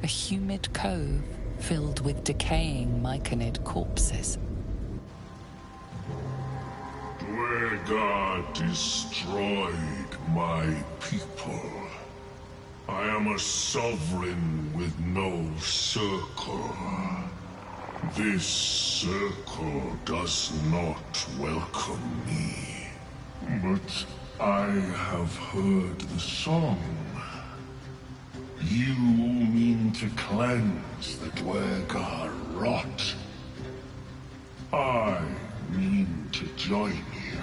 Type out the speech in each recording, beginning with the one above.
a humid cove filled with decaying myconid corpses. Dwegar destroyed my people. I am a sovereign with no circle. This circle does not welcome me. But I have heard the song. You mean to cleanse the Dwegar rot. I mean to join you.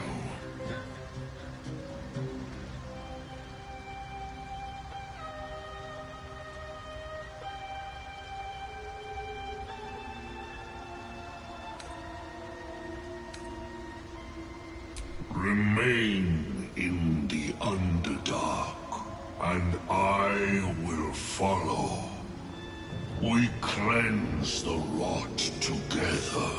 Remain in the Underdark, and I will follow. We cleanse the rot together.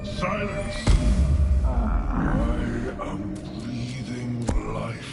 Silence! I am breathing life.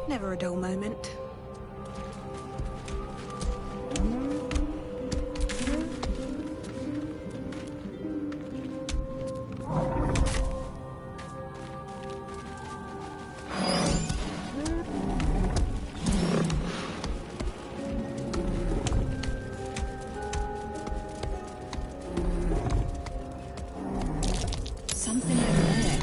Never a dull moment. Something over there.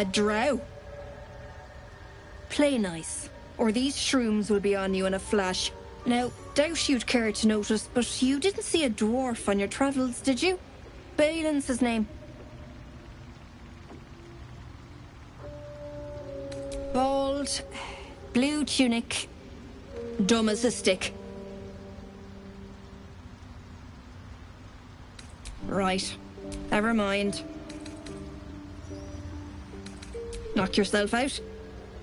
A drow? Play nice, or these shrooms will be on you in a flash. Now, doubt you'd care to notice, but you didn't see a dwarf on your travels, did you? Balin's his name. Bald, blue tunic, dumb as a stick. Right, never mind. Knock yourself out?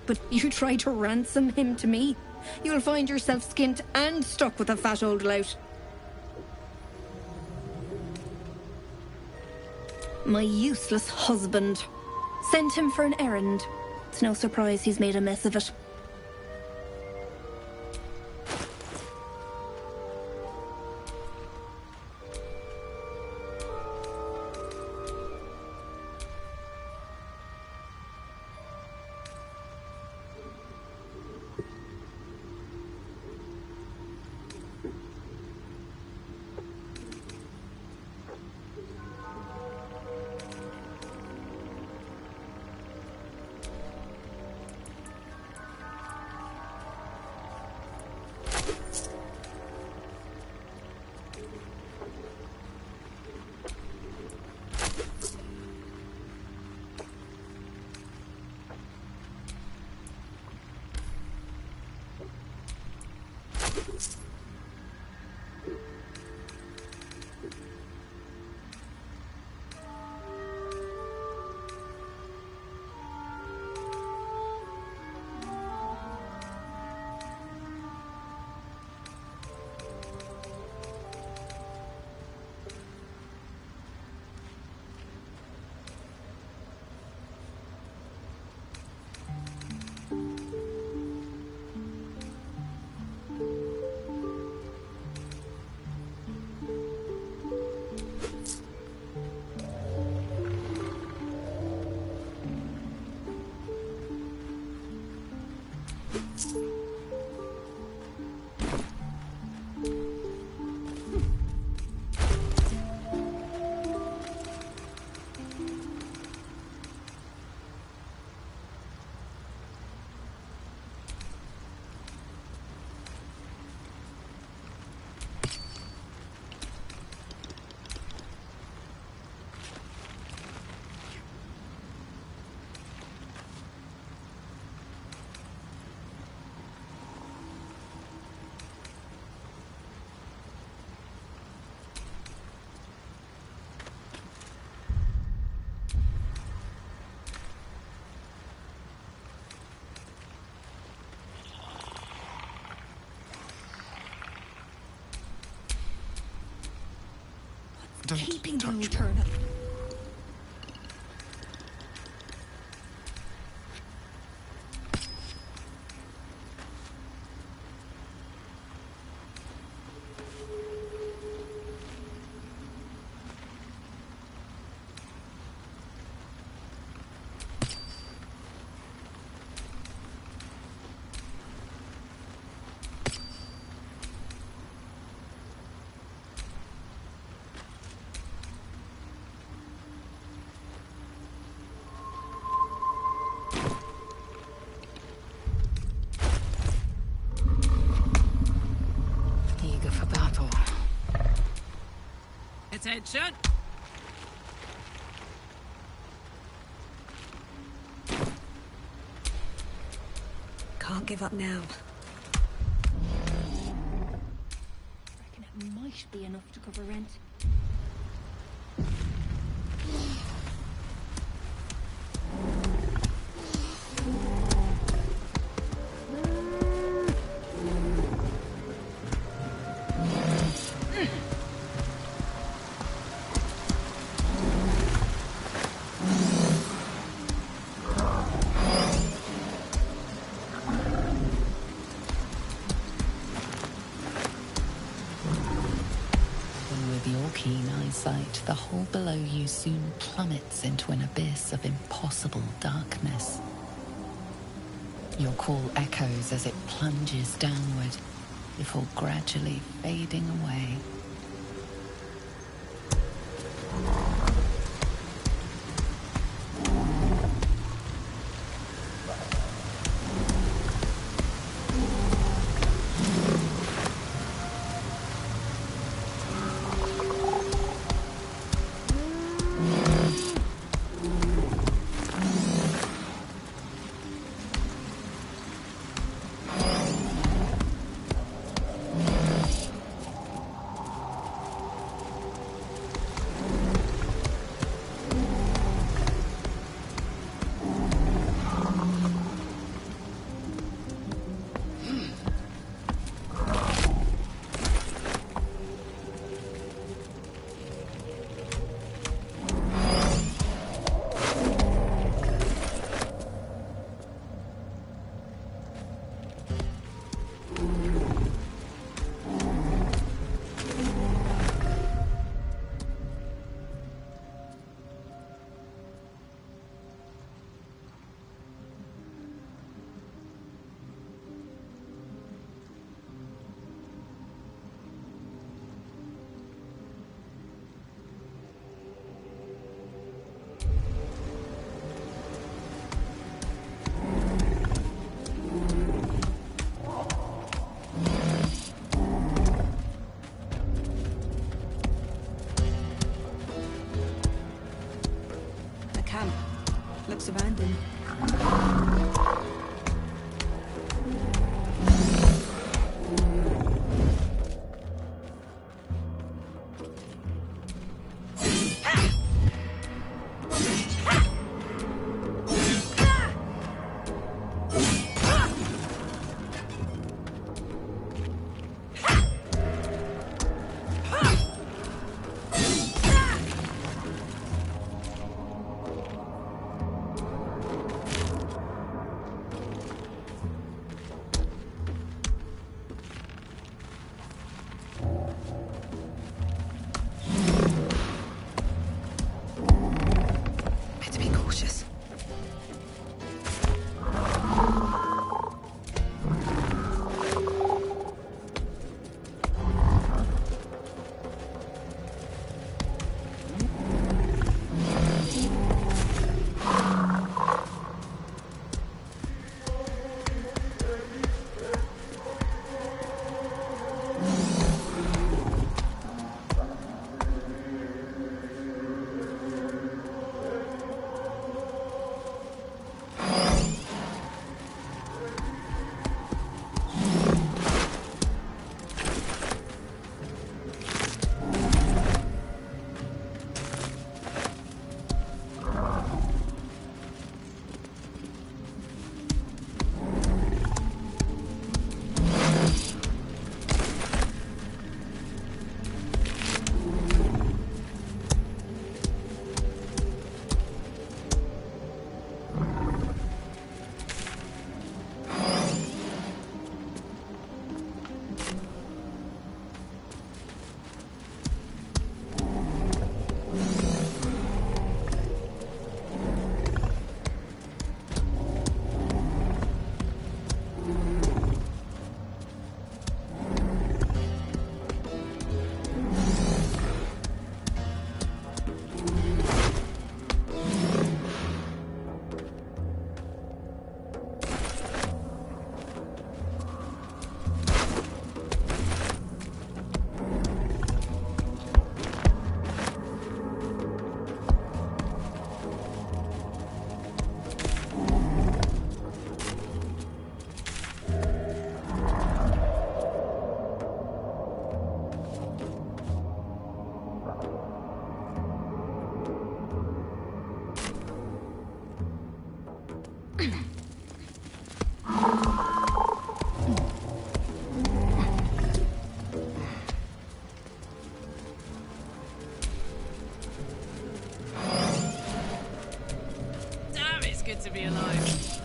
But you try to ransom him to me. You'll find yourself skint and stuck with a fat old lout. My useless husband. Sent him for an errand. It's no surprise he's made a mess of it. Keeping touch the me. turnip. Eager for battle. Attention! Can't give up now. Reckon it might be enough to cover rent. With your keen eyesight, the hole below you soon plummets into an abyss of impossible darkness. Your call echoes as it plunges downward, before gradually fading away. Looks abandoned. Good to be alive.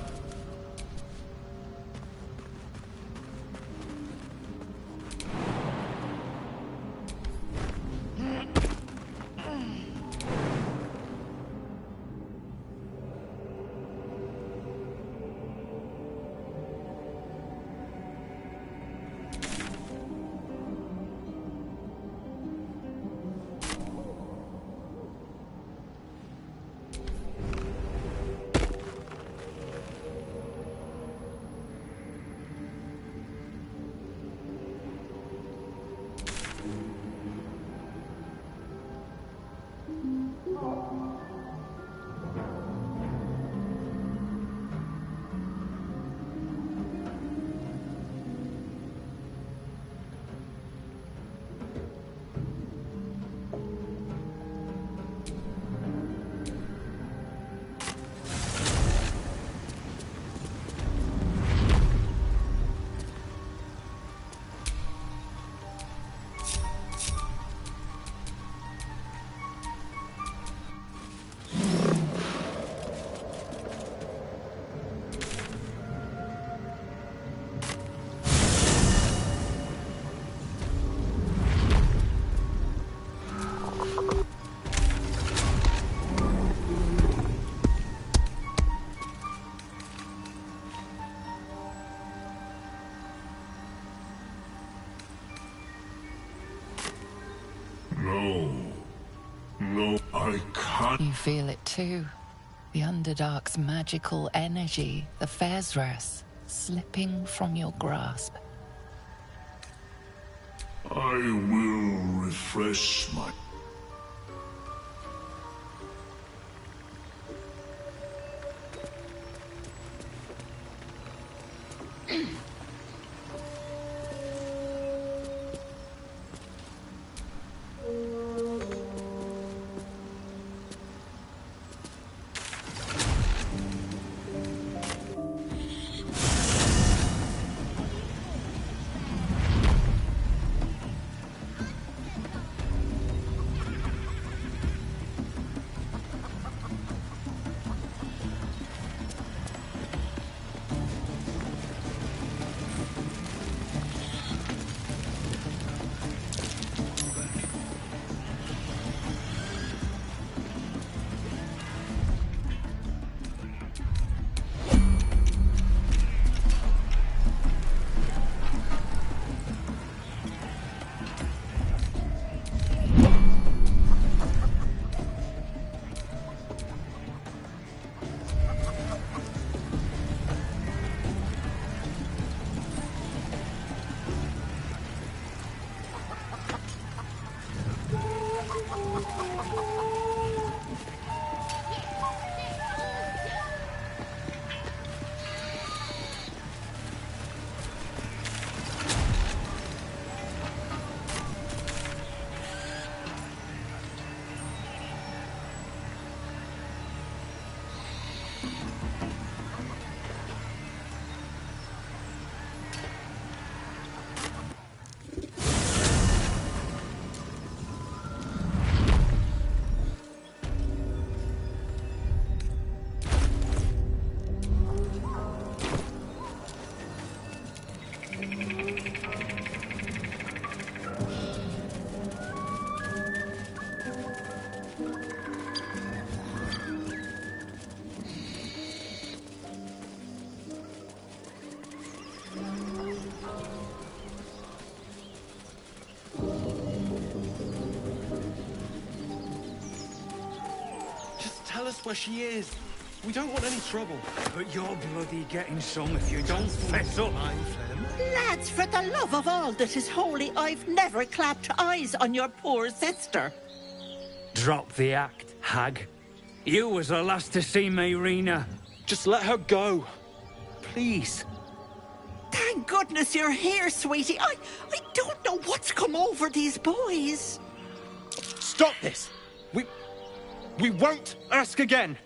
No, I can't. You feel it too. The Underdark's magical energy, the Fezras, slipping from your grasp. I will refresh my... Tell us where she is. We don't want any trouble. But you're bloody getting some if you don't fess up. Lads, for the love of all that is holy, I've never clapped eyes on your poor sister. Drop the act, hag. You was the last to see me, Rena. Just let her go. Please. Thank goodness you're here, sweetie. I don't know what's come over these boys. Stop this! We won't ask again!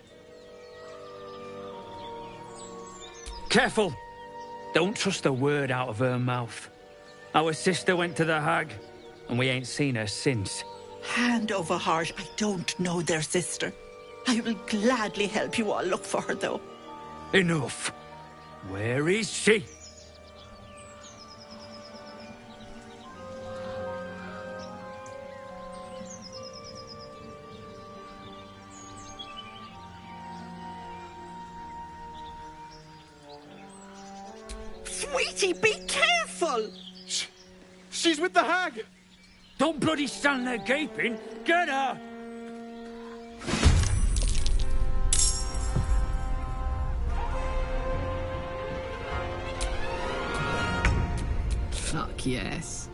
Careful! Don't trust a word out of her mouth. Our sister went to the hag, and we ain't seen her since. Hand over heart, I don't know their sister. I will gladly help you all look for her, though. Enough. Where is she? Sweetie, be careful! She's with the hag! Don't bloody stand there gaping! Get her! Fuck yes.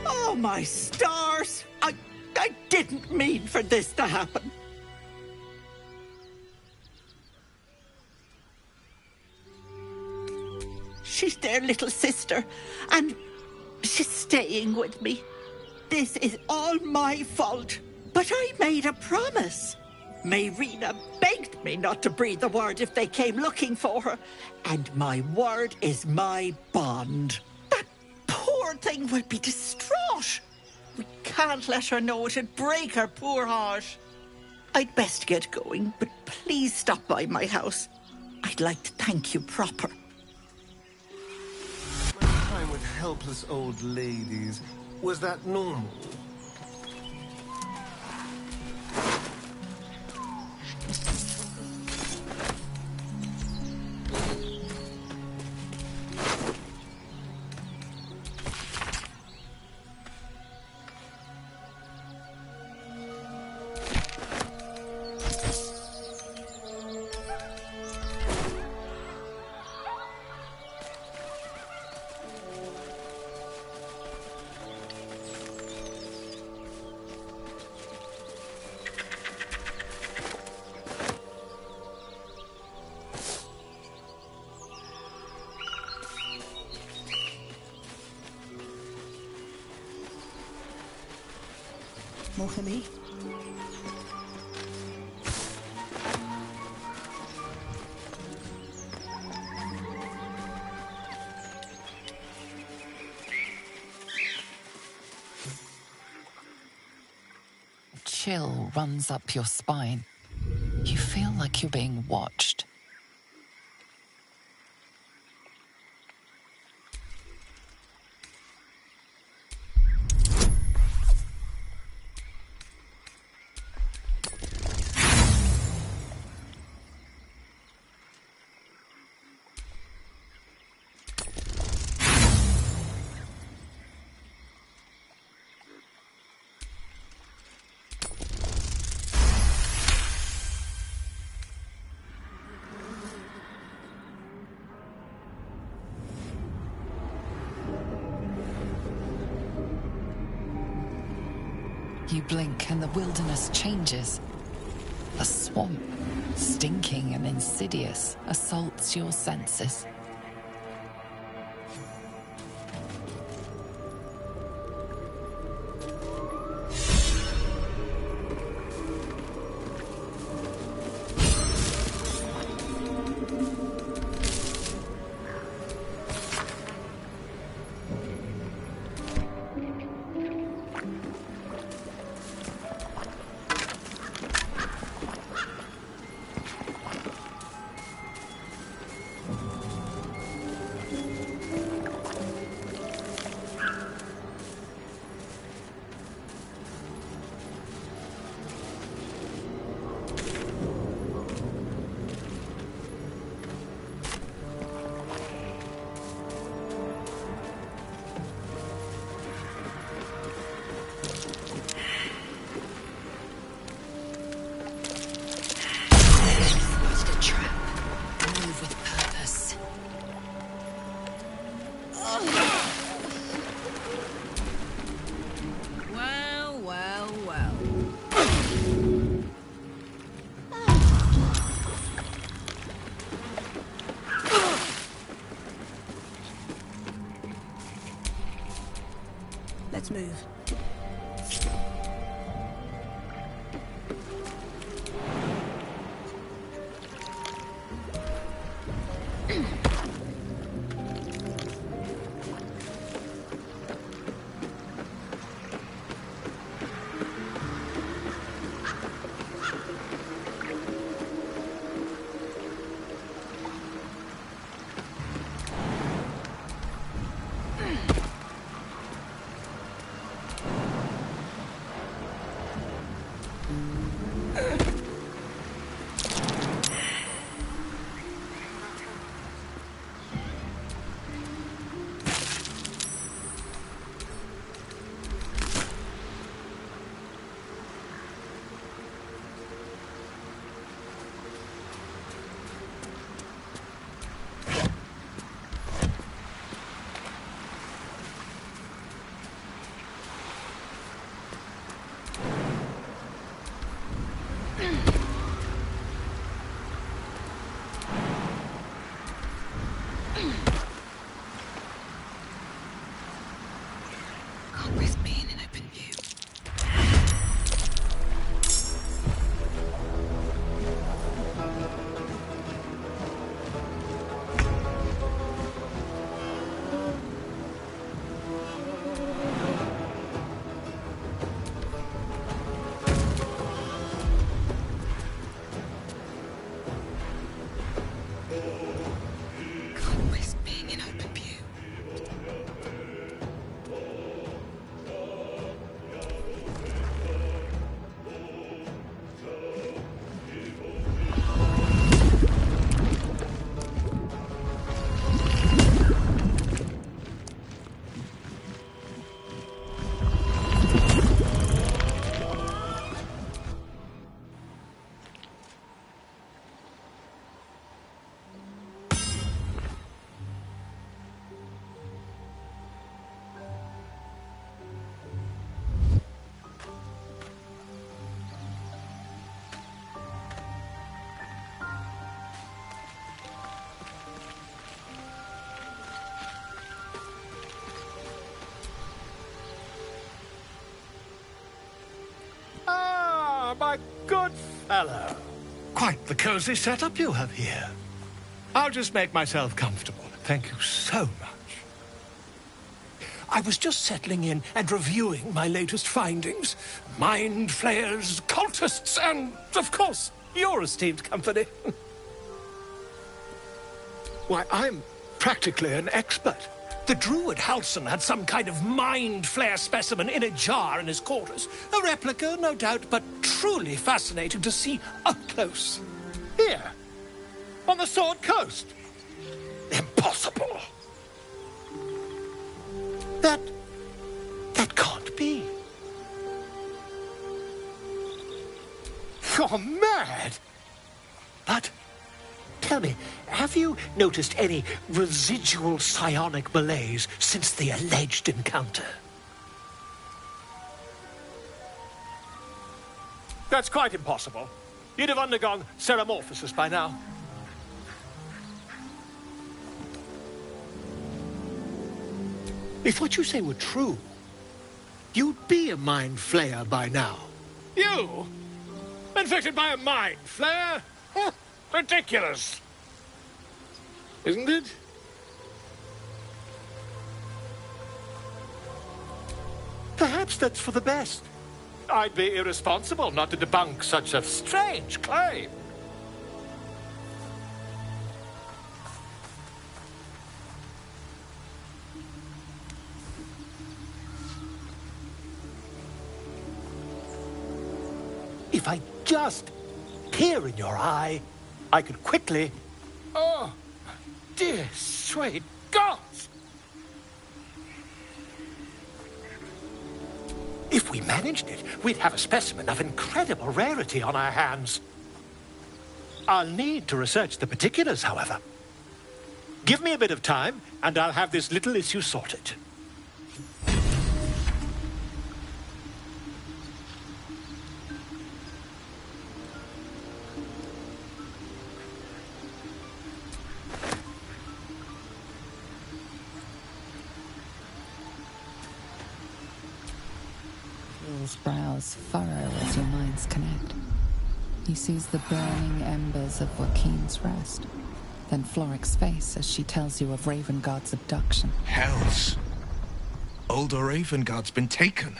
Oh, my stars! I didn't mean for this to happen. She's their little sister, and she's staying with me. This is all my fault, but I made a promise. Mayrina begged me not to breathe a word if they came looking for her, and my word is my bond. That poor thing will be distraught. We can't let her know. It'd break her poor heart. I'd best get going, but please stop by my house. I'd like to thank you proper. Time with helpless old ladies. Was that normal? More for me? A chill runs up your spine. You feel like you're being watched. You blink and the wilderness changes. A swamp, stinking and insidious, assaults your senses. Let's move. my good fellow. Quite the cozy setup you have here. I'll just make myself comfortable. Thank you so much. I was just settling in and reviewing my latest findings. Mind flayers, cultists, and, of course, your esteemed company. Why, I'm practically an expert. The druid Halson had some kind of mind flare specimen in a jar in his quarters. A replica, no doubt, but truly fascinating to see up close. Here, on the Sword Coast. Impossible. That can't be. You're mad. But, tell me, have you noticed any residual psionic malaise since the alleged encounter? That's quite impossible. You'd have undergone ceramorphosis by now. If what you say were true, you'd be a mind flayer by now. You? Infected by a mind flare? Ridiculous. Isn't it? Perhaps that's for the best. I'd be irresponsible not to debunk such a strange claim. If I just peer in your eye, I could quickly... Oh, dear sweet gods! If we managed it, we'd have a specimen of incredible rarity on our hands. I'll need to research the particulars, however. Give me a bit of time, and I'll have this little issue sorted. His brows furrow as your minds connect. He sees the burning embers of Joaquin's rest, then Floric's face as she tells you of Ravengard's abduction. Hells! Older Ravengard's been taken.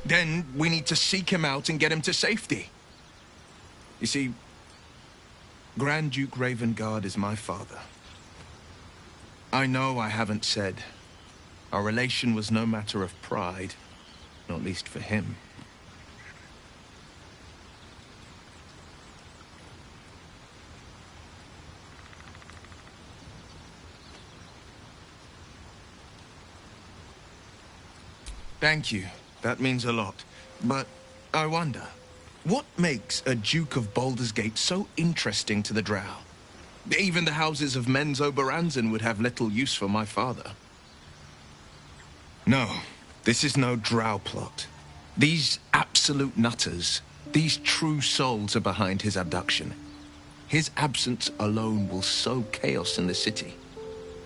Then we need to seek him out and get him to safety. You see, Grand Duke Ravengard is my father. I know I haven't said. Our relation was no matter of pride, not least for him. Thank you. That means a lot. But I wonder, what makes a Duke of Baldur's Gate so interesting to the Drow? Even the houses of Menzo Baranzan would have little use for my father. No, this is no Drow plot. These absolute nutters, these true souls are behind his abduction. His absence alone will sow chaos in the city.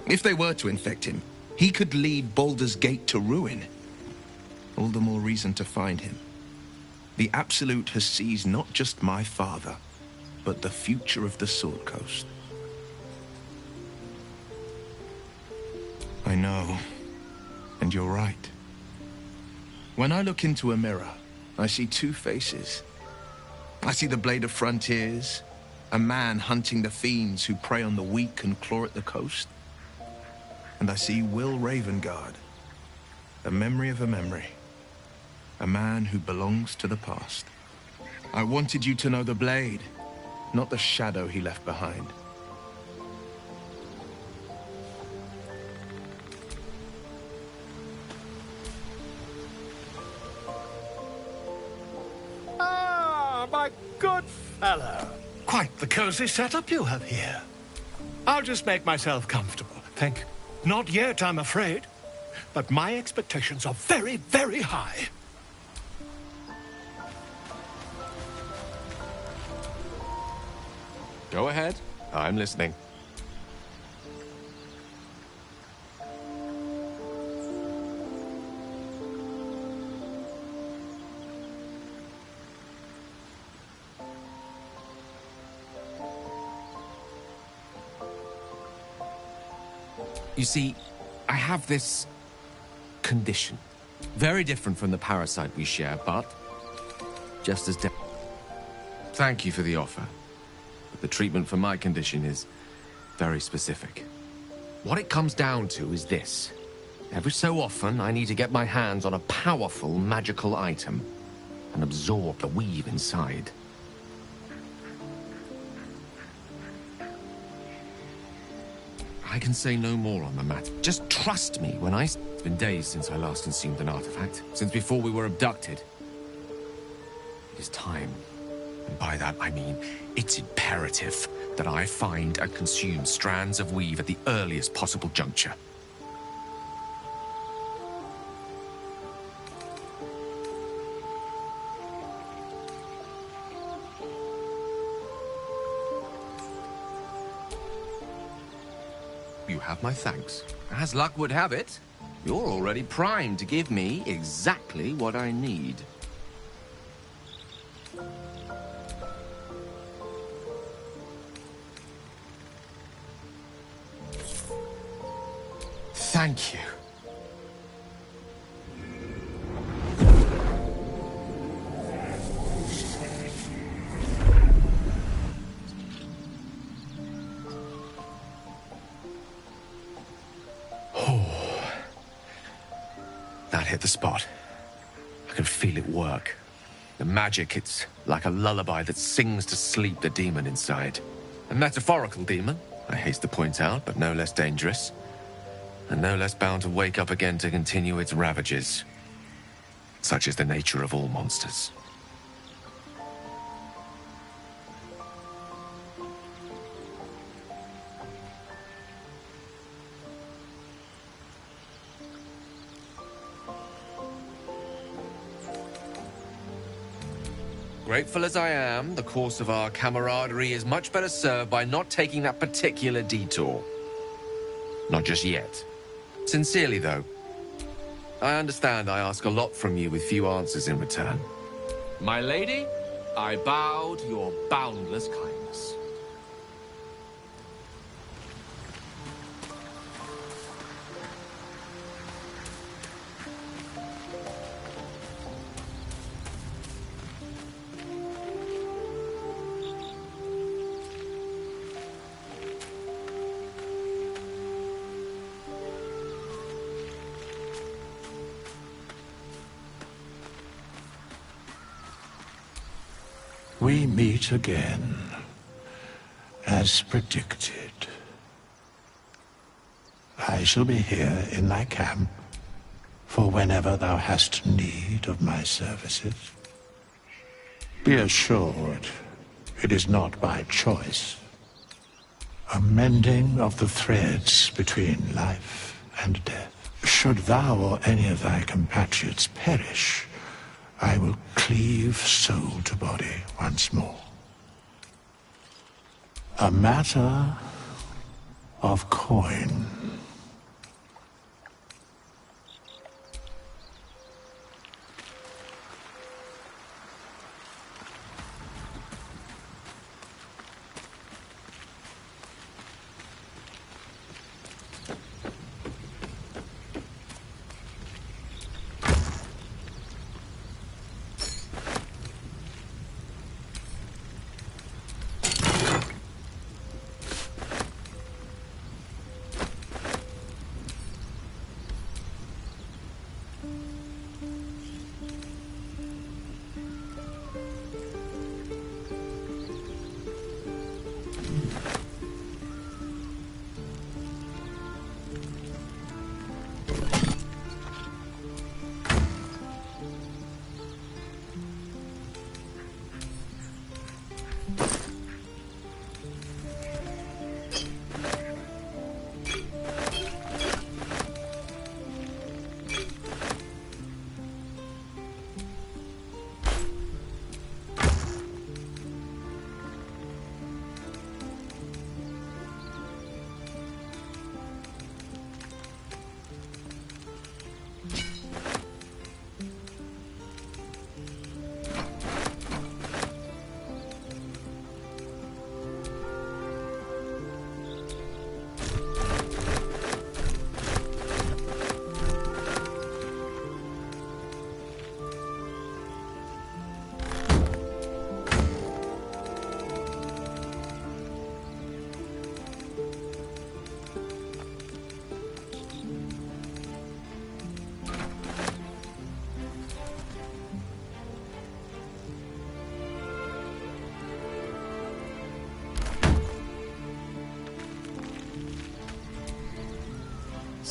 If they were to infect him, he could lead Baldur's Gate to ruin. All the more reason to find him. The Absolute has seized not just my father, but the future of the Sword Coast. I know, and you're right. When I look into a mirror, I see two faces. I see the Blade of Frontiers, a man hunting the fiends who prey on the weak and claw at the coast. And I see Will Ravengard, the memory of a memory. A man who belongs to the past. I wanted you to know the Blade, not the shadow he left behind. Ah, my good fellow. Quite the cozy setup you have here. I'll just make myself comfortable, thank you. Not yet, I'm afraid. But my expectations are very, very high. Go ahead. I'm listening. You see, I have this condition. Very different from the parasite we share, but just as Thank you for the offer. But the treatment for my condition is very specific. What it comes down to is this. Every so often, I need to get my hands on a powerful magical item and absorb the weave inside. I can say no more on the matter. Just trust me when It's been days since I last consumed an artifact. Since before we were abducted. It is time. And by that I mean, it's imperative that I find and consume strands of weave at the earliest possible juncture. You have my thanks. As luck would have it, you're already primed to give me exactly what I need. Thank you. That hit the spot. I can feel it work. The magic, it's like a lullaby that sings to sleep the demon inside. A metaphorical demon, I haste to point out, but no less dangerous. And no less bound to wake up again to continue its ravages. Such is the nature of all monsters. Grateful as I am, the course of our camaraderie is much better served by not taking that particular detour. Not just yet. Sincerely, though. I understand I ask a lot from you with few answers in return. My lady, I bow to your boundless kindness. We meet again, as predicted. I shall be here in thy camp, for whenever thou hast need of my services. Be assured, it is not by choice. A mending of the threads between life and death. Should thou or any of thy compatriots perish, I will cleave soul to body once more. A matter of coin.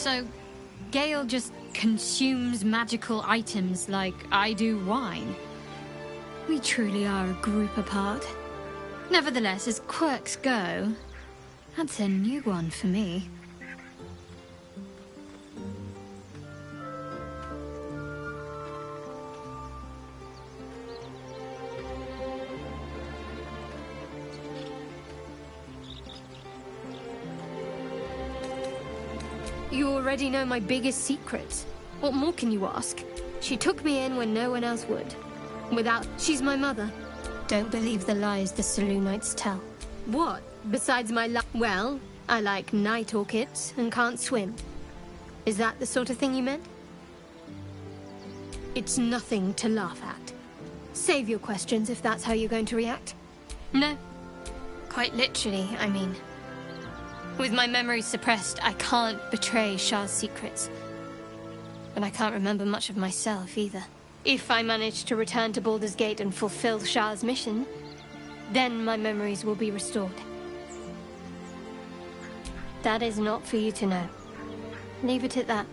So, Gale just consumes magical items like I do wine. We truly are a group apart. Nevertheless, as quirks go, that's a new one for me. You already know my biggest secrets. What more can you ask? She took me in when no one else would. She's my mother. Don't believe the lies the Selûnites tell. What? Besides my well, I like night orchids and can't swim. Is that the sort of thing you meant? It's nothing to laugh at. Save your questions if that's how you're going to react. No. Quite literally, I mean. With my memory suppressed, I can't betray Shah's secrets. But I can't remember much of myself, either. If I manage to return to Baldur's Gate and fulfill Shah's mission, then my memories will be restored. That is not for you to know. Leave it at that.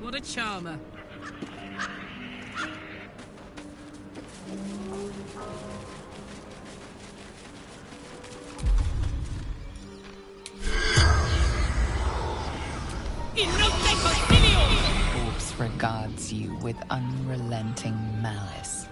What a charmer. Corpse regards you with unrelenting malice.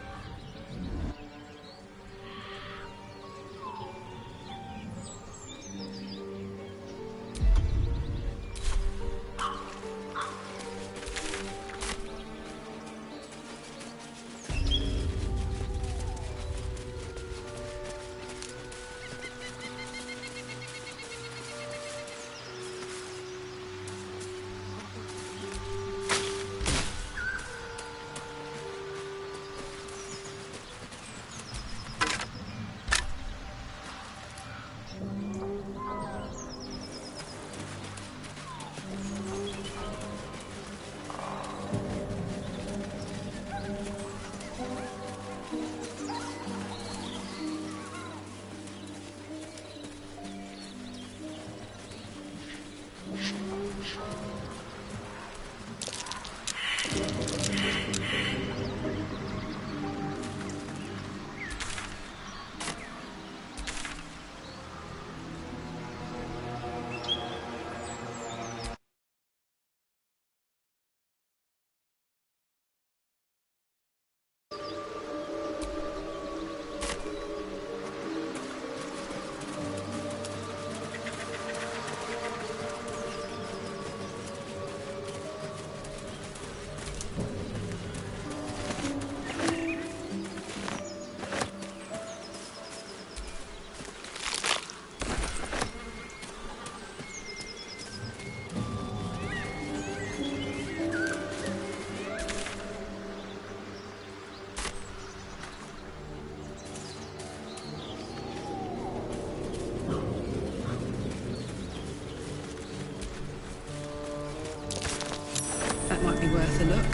That might be worth a look.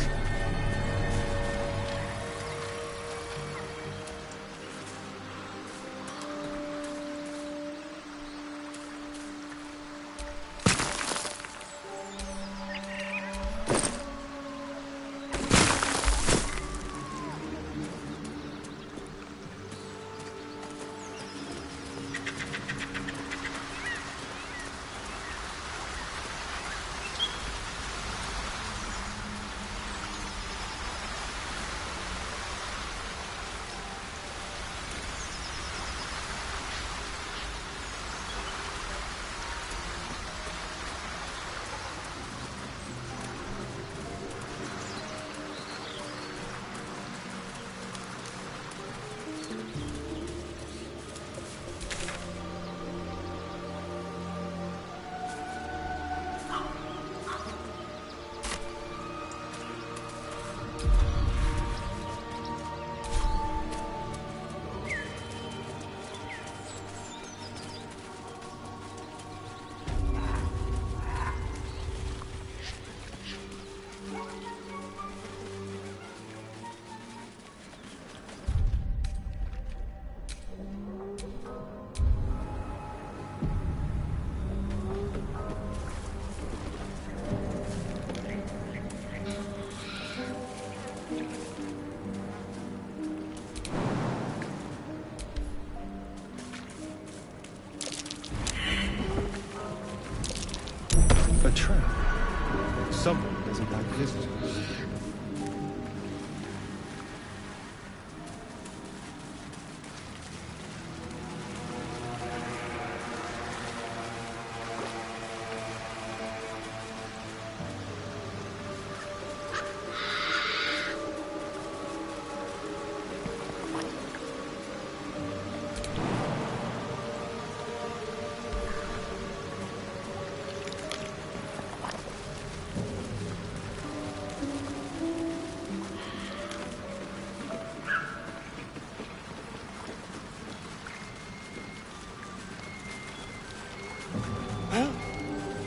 visitors.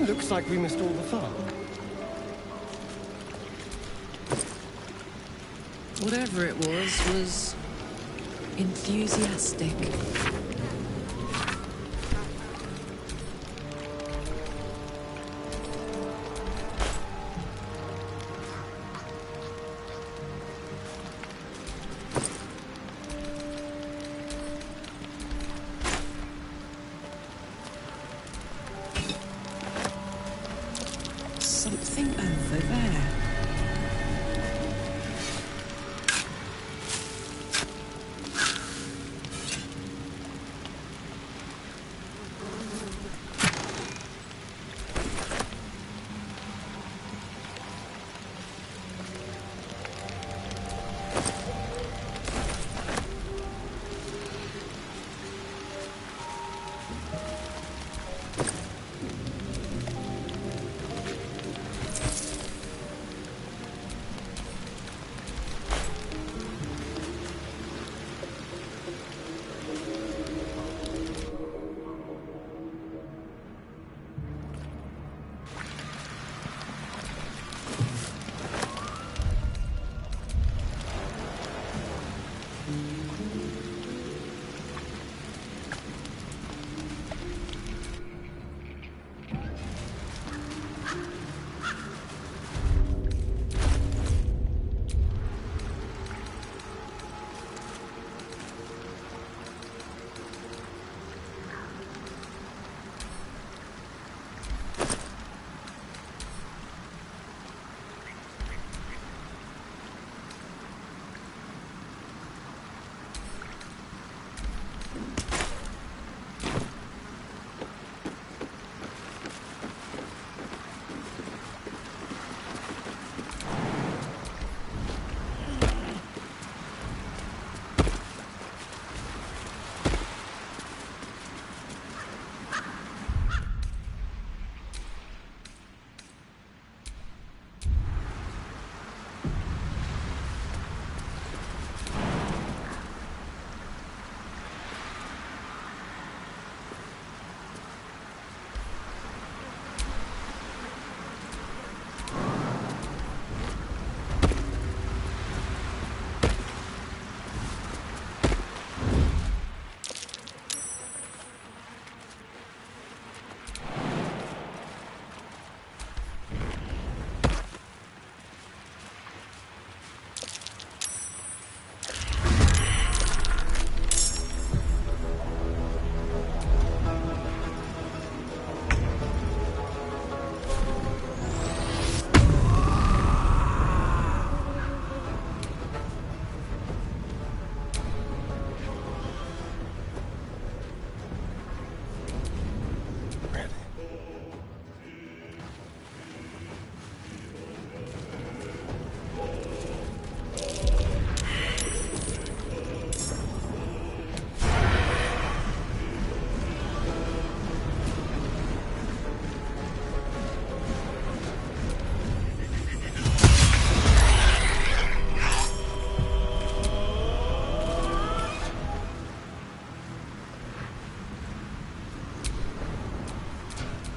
Looks like we missed all the fun. Whatever it was enthusiastic. Something over there.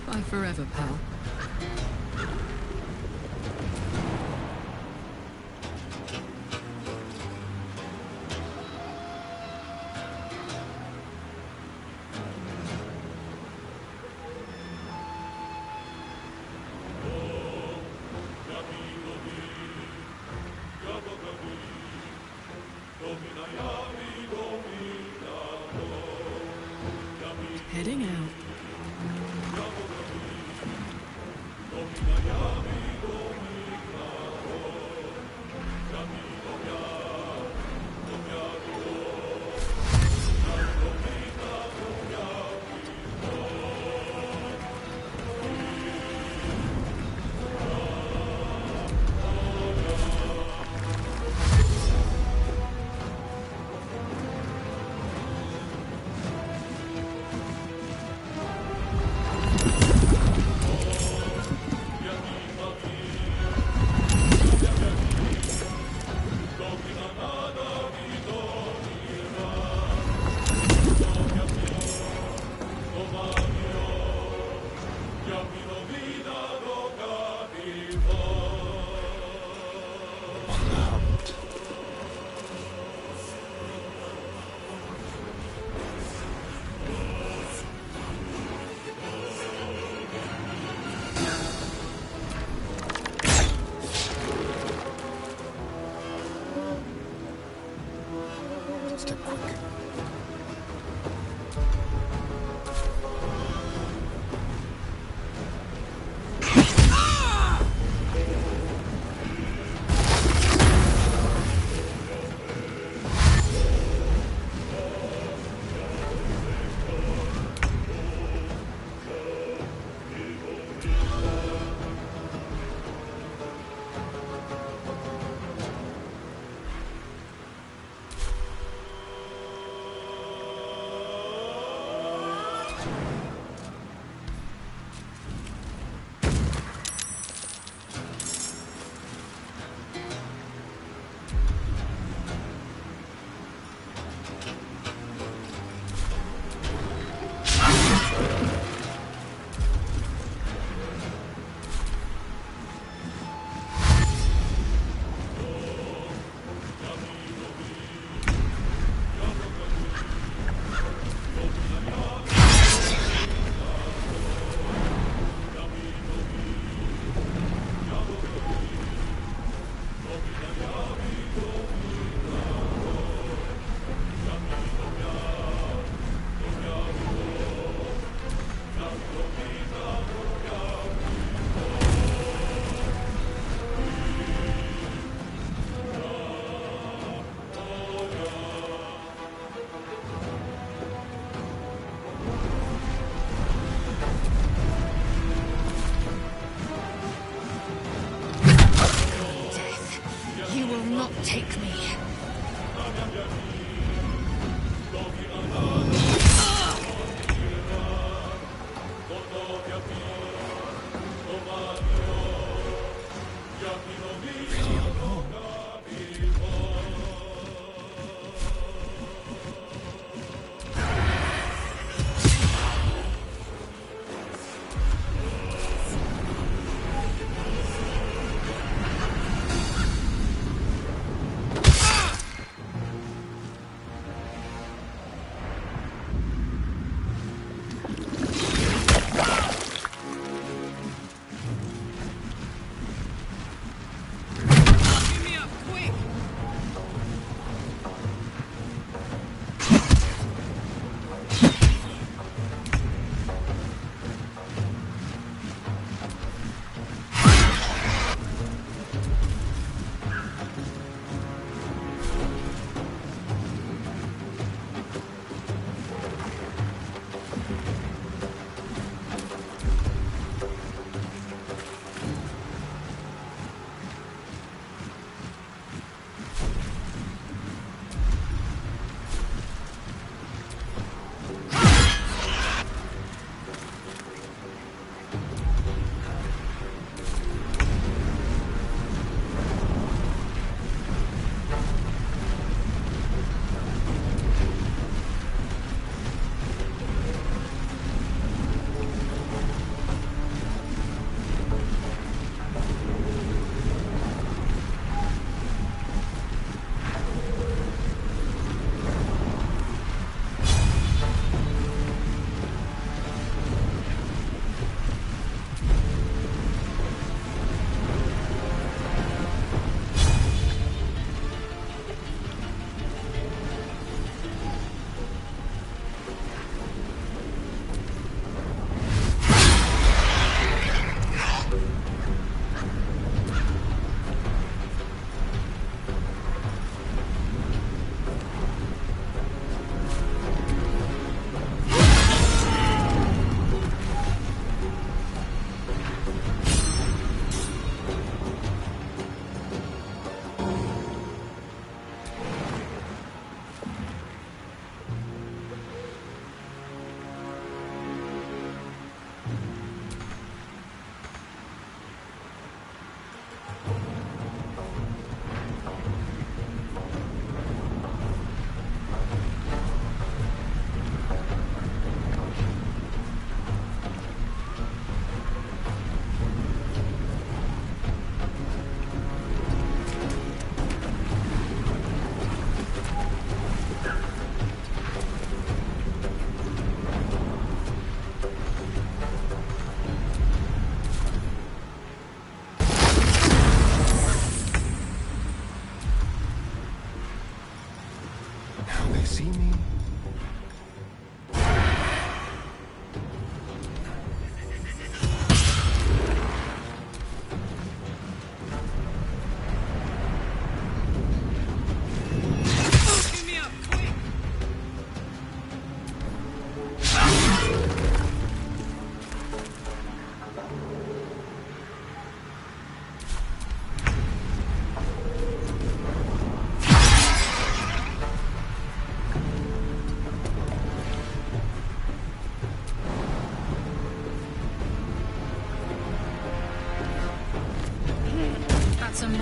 Bye forever, pal. Heading out.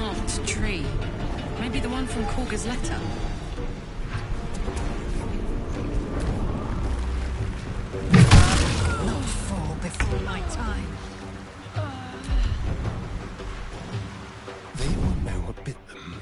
marked tree. Maybe the one from Korga's letter. Not fall before my time. They won't know what bit them.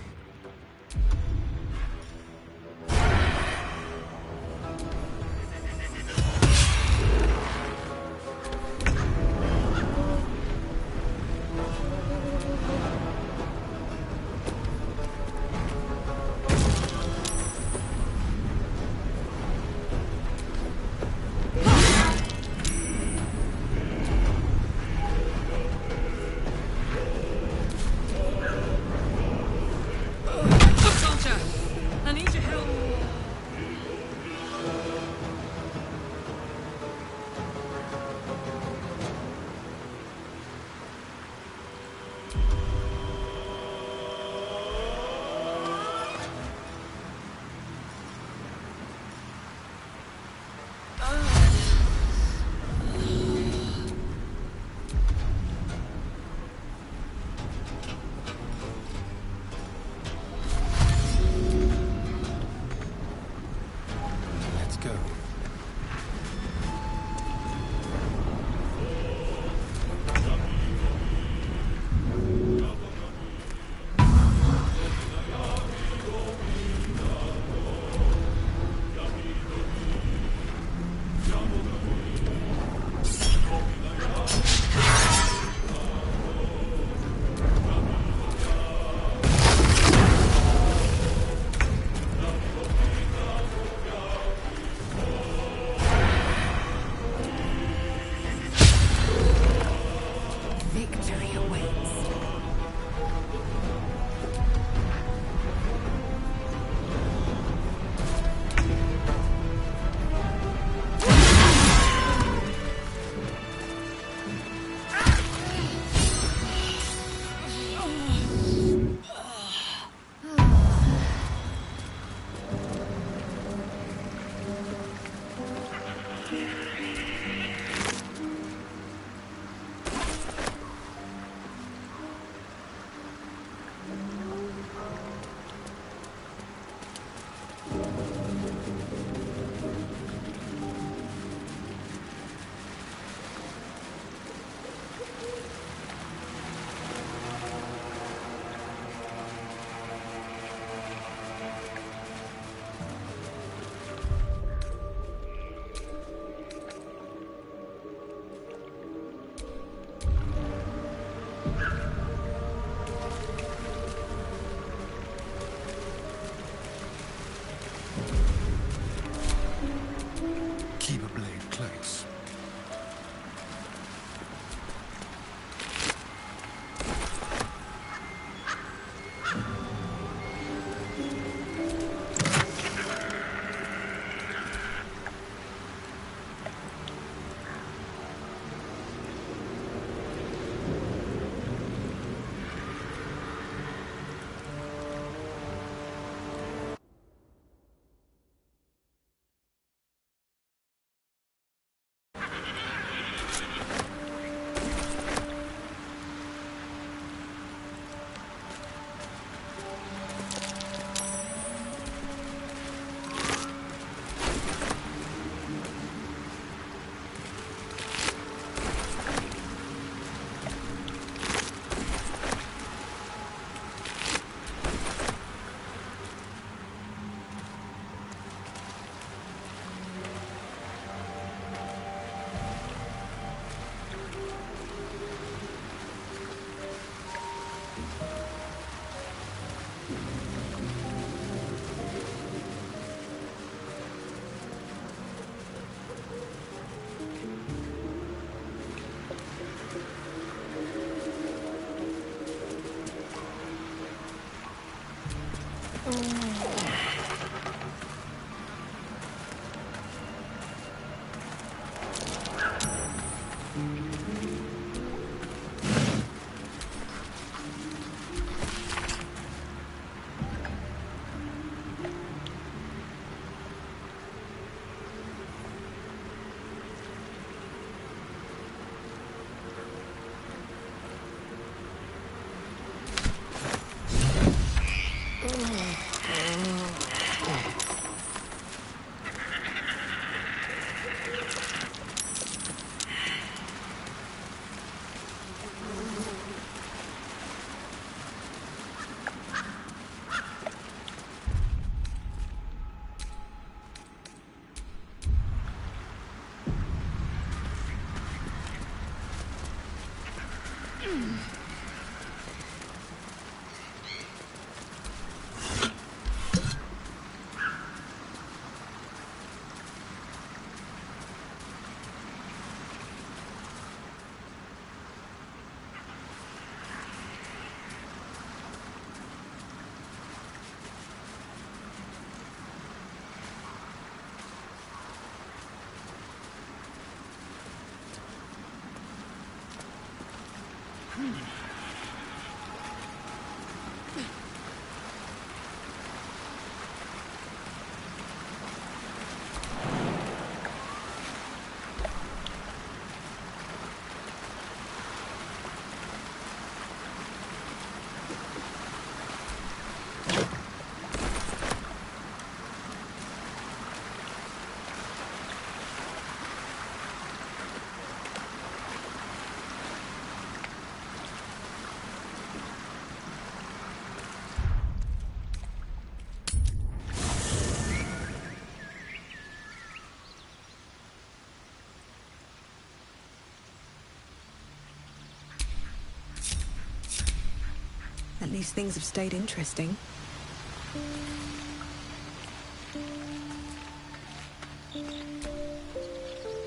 These things have stayed interesting.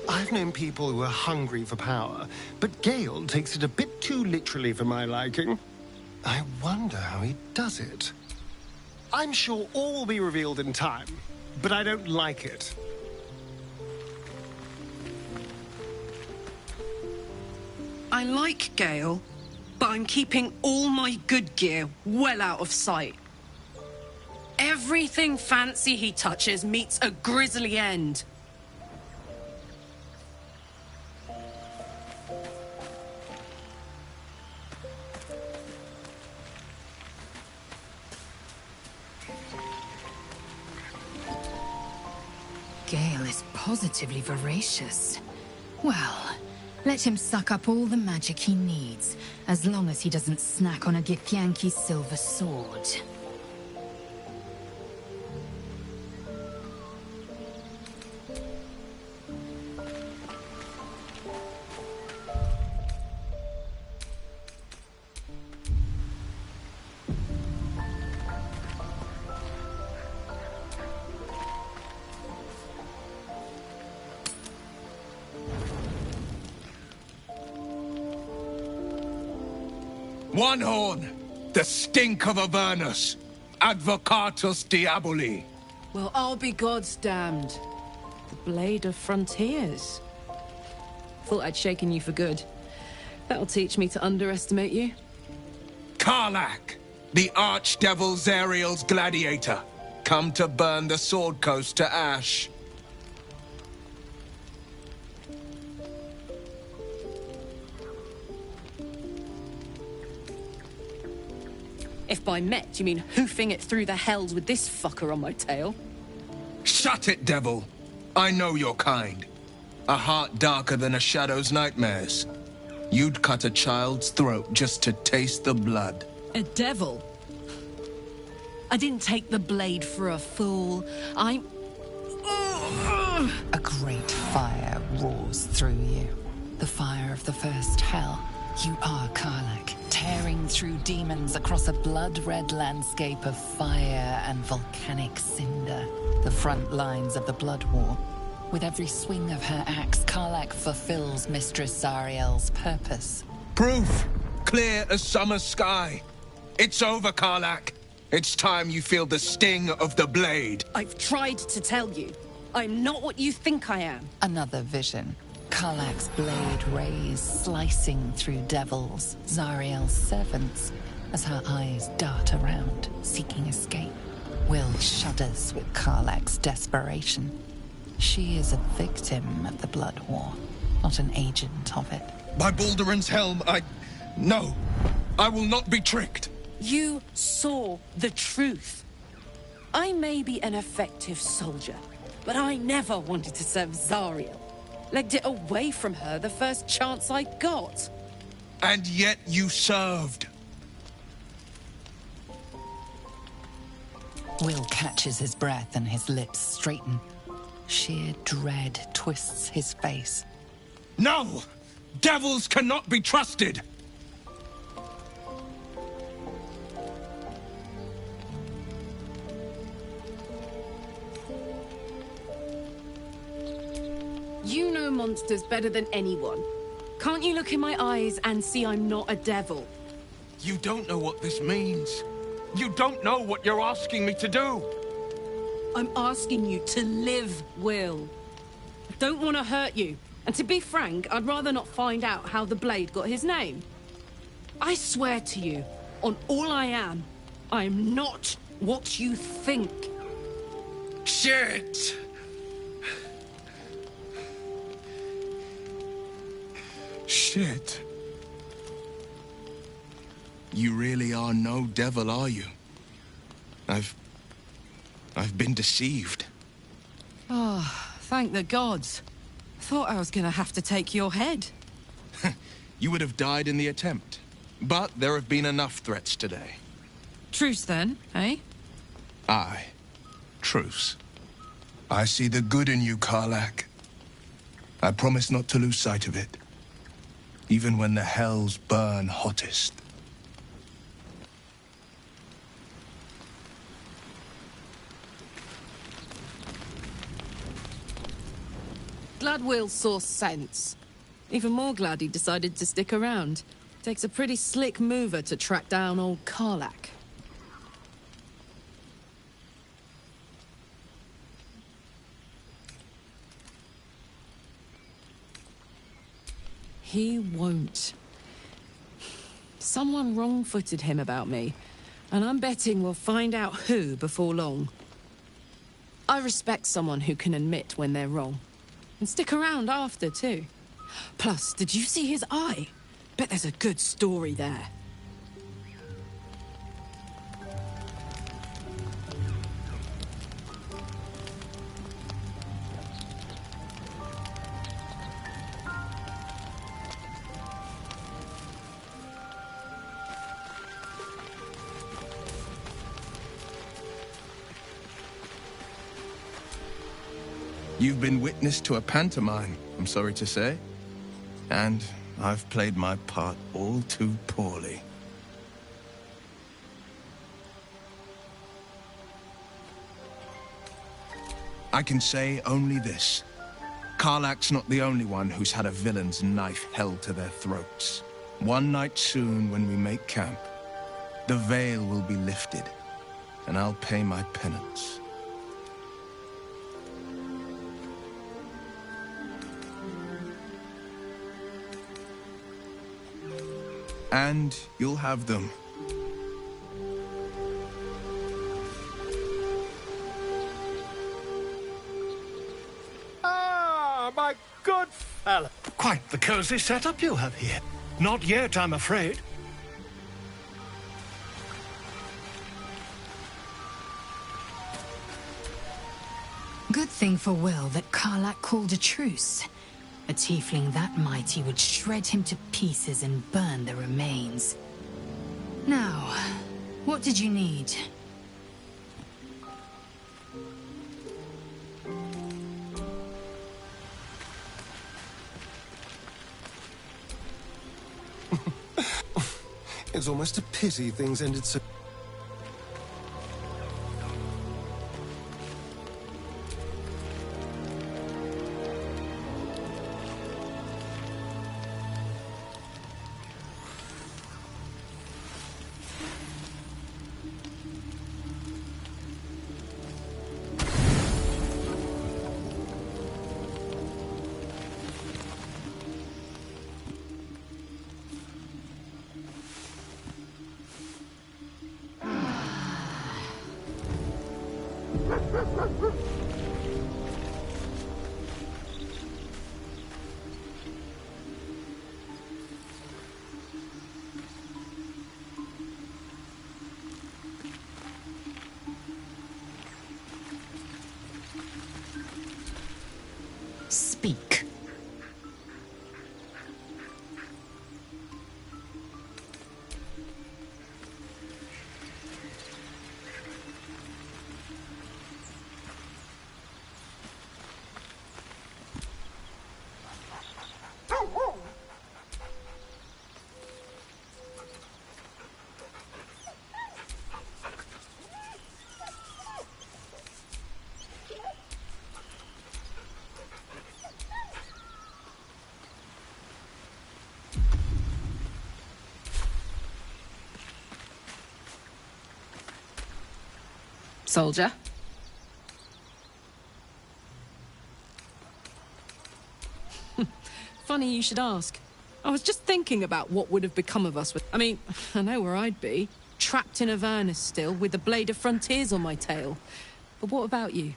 I've known people who are hungry for power, but Gale takes it a bit too literally for my liking. I wonder how he does it. I'm sure all will be revealed in time, but I don't like it. I like Gale, but I'm keeping all my good gear well out of sight. Everything fancy he touches meets a grisly end. Gale is positively voracious. Well, let him suck up all the magic he needs, as long as he doesn't snack on a Githyanki's silver sword. One horn! The stink of Avernus! Advocatus Diaboli! Well, I'll be God's damned. The Blade of Frontiers. Thought I'd shaken you for good. That'll teach me to underestimate you. Karlach! The Archdevil Zariel's gladiator! Come to burn the Sword Coast to ash! If by met you mean hoofing it through the hells with this fucker on my tail. Shut it, devil! I know your kind. A heart darker than a shadow's nightmares. You'd cut a child's throat just to taste the blood. A devil? I didn't take the blade for a fool. I'm... A great fire roars through you. The fire of the first hell. You are Karlach, tearing through demons across a blood-red landscape of fire and volcanic cinder. The front lines of the Blood War. With every swing of her axe, Karlach fulfills Mistress Zariel's purpose. Proof! Clear as summer sky. It's over, Karlach. It's time you feel the sting of the blade. I've tried to tell you. I'm not what you think I am. Another vision. Karlach's blade rays slicing through devils, Zariel's servants, as her eyes dart around, seeking escape. Will shudders with Karlach's desperation. She is a victim of the Blood War, not an agent of it. By Balduran's helm, No! I will not be tricked! You saw the truth. I may be an effective soldier, but I never wanted to serve Zariel. Legged it away from her the first chance I got. And yet you served. Will catches his breath and his lips straighten. Sheer dread twists his face. No! Devils cannot be trusted! You know monsters better than anyone. Can't you look in my eyes and see I'm not a devil? You don't know what this means. You don't know what you're asking me to do. I'm asking you to live, Will. I don't want to hurt you. And to be frank, I'd rather not find out how the Blade got his name. I swear to you, on all I am not what you think. Shit! Shit. You really are no devil, are you? I've been deceived. Oh, thank the gods. Thought I was gonna have to take your head. You would have died in the attempt. But there have been enough threats today. Truce then, eh? Aye. Truce. I see the good in you, Karlach. I promise not to lose sight of it. Even when the hells burn hottest. Glad Will saw sense. Even more glad he decided to stick around. Takes a pretty slick mover to track down old Karlach. He won't. Someone wrong-footed him about me, and I'm betting we'll find out who before long. I respect someone who can admit when they're wrong. And stick around after, too. Plus, did you see his eye? Bet there's a good story there. You've been witness to a pantomime, I'm sorry to say. And I've played my part all too poorly. I can say only this. Karlach's not the only one who's had a villain's knife held to their throats. One night soon, when we make camp, the veil will be lifted, and I'll pay my penance. And you'll have them. Ah, my good fella. Quite the cozy setup you have here. Not yet, I'm afraid. Good thing for Will that Karlach called a truce. A tiefling that mighty would shred him to pieces and burn the remains. Now, what did you need? It's almost a pity things ended so... Speak. Soldier? Funny you should ask. I was just thinking about what would have become of us with... I mean, I know where I'd be. Trapped in Avernus still, with the Blade of Frontiers on my tail. But what about you?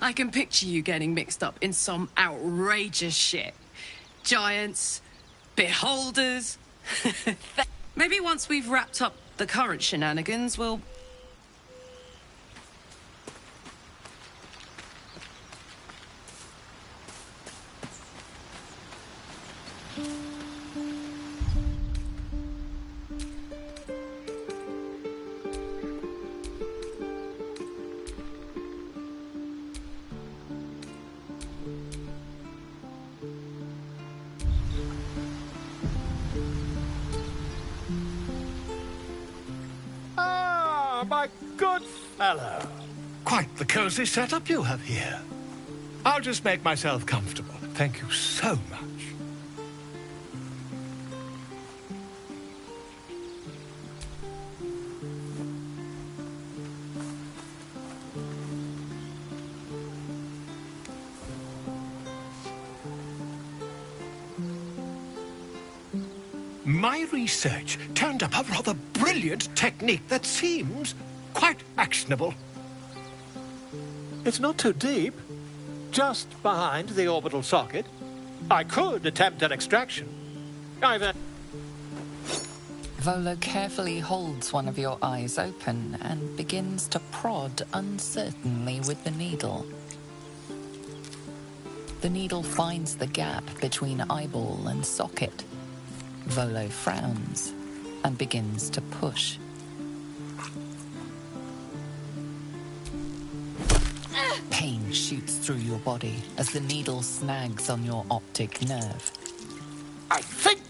I can picture you getting mixed up in some outrageous shit. Giants, beholders... Maybe once we've wrapped up the current shenanigans, we'll... my good fellow. Quite the cozy setup you have here. I'll just make myself comfortable. Thank you so much. My research turned up a rather brilliant technique that seems quite actionable. It's not too deep, just behind the orbital socket. I could attempt an extraction. Either... Volo carefully holds one of your eyes open and begins to prod uncertainly with the needle. The needle finds the gap between eyeball and socket. Volo frowns and begins to push. Pain shoots through your body as the needle snags on your optic nerve. I think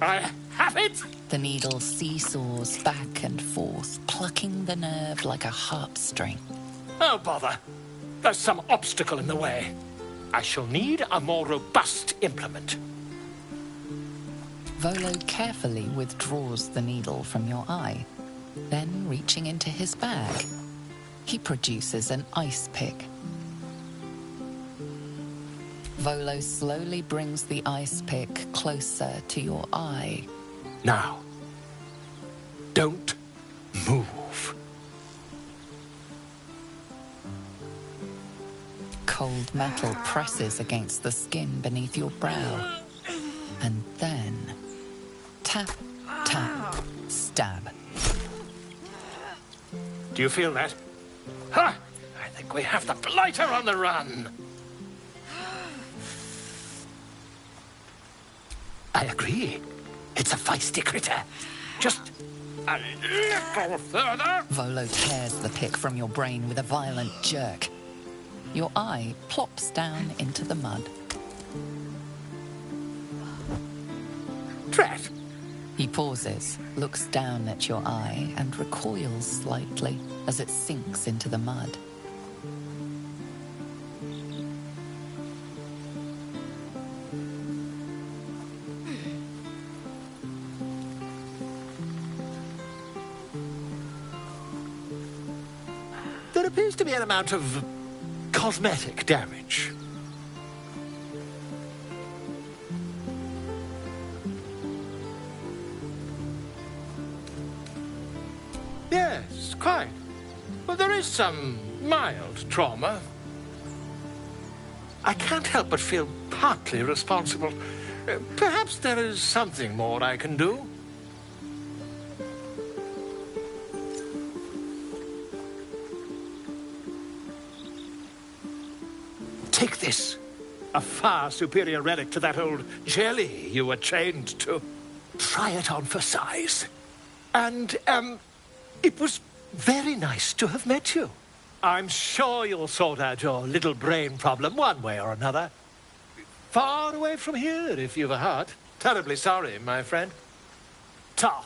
I have it! The needle seesaws back and forth, plucking the nerve like a harp string. Oh, bother. There's some obstacle in the way. I shall need a more robust implement. Volo carefully withdraws the needle from your eye. Then, reaching into his bag, he produces an ice pick. Volo slowly brings the ice pick closer to your eye. Now, don't move. Cold metal presses against the skin beneath your brow. And then, tap, tap, stab. Do you feel that? Ha! I think we have the blighter on the run. I agree. It's a feisty critter. Just a little further. Volo tears the pick from your brain with a violent jerk. Your eye plops down into the mud. Drat! He pauses, looks down at your eye, and recoils slightly as it sinks into the mud. There appears to be an amount of cosmetic damage. Yes, quite. But there is some mild trauma. I can't help but feel partly responsible. Perhaps there is something more I can do. Take this. A far superior relic to that old jelly you were chained to. Try it on for size. And, it was very nice to have met you. I'm sure you'll sort out your little brain problem one way or another. Far away from here, if you've a heart. Terribly sorry, my friend. Ta.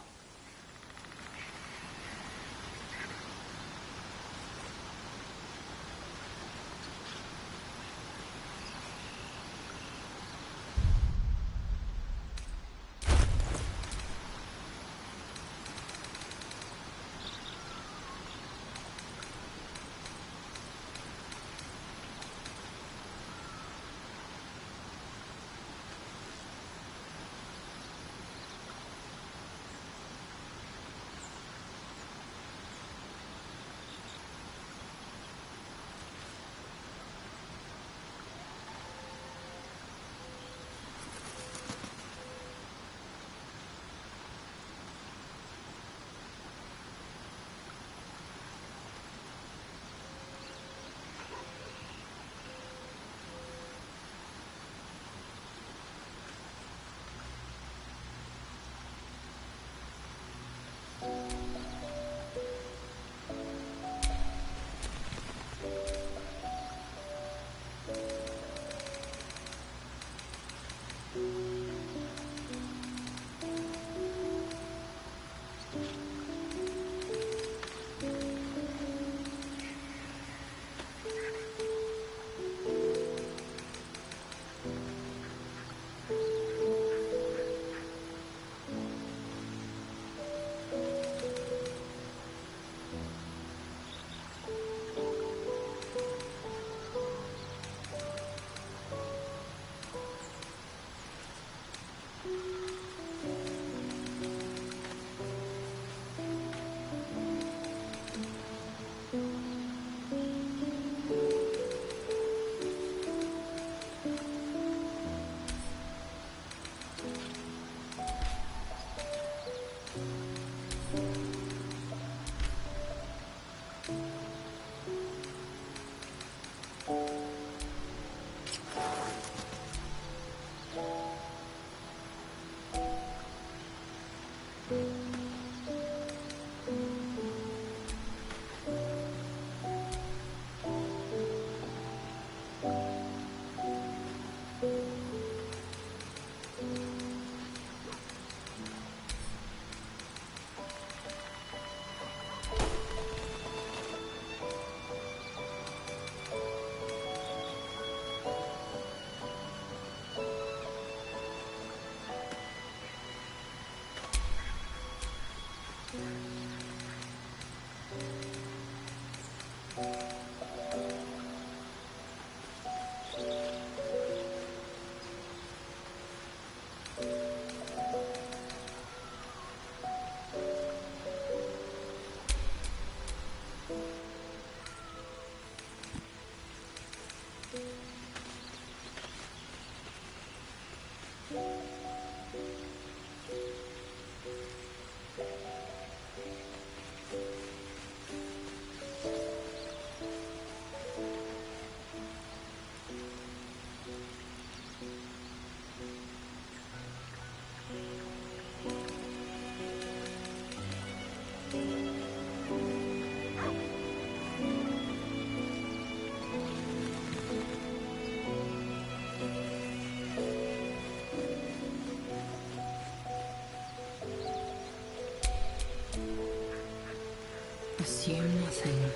Assume nothing.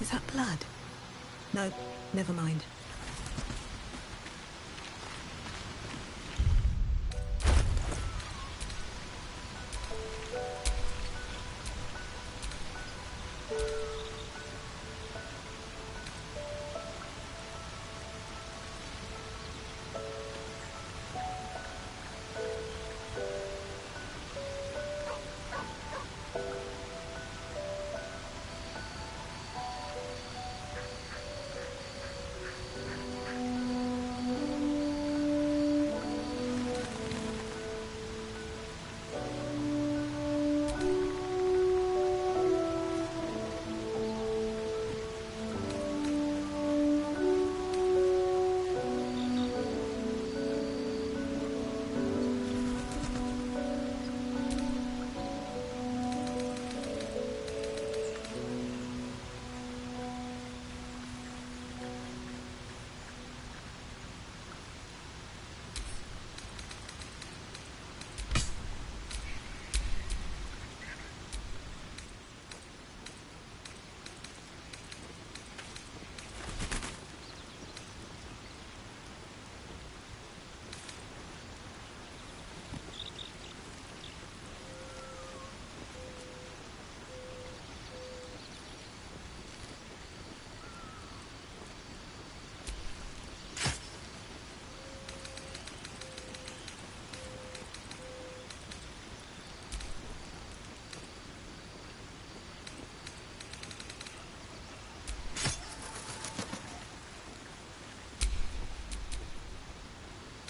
Is that blood? No, never mind.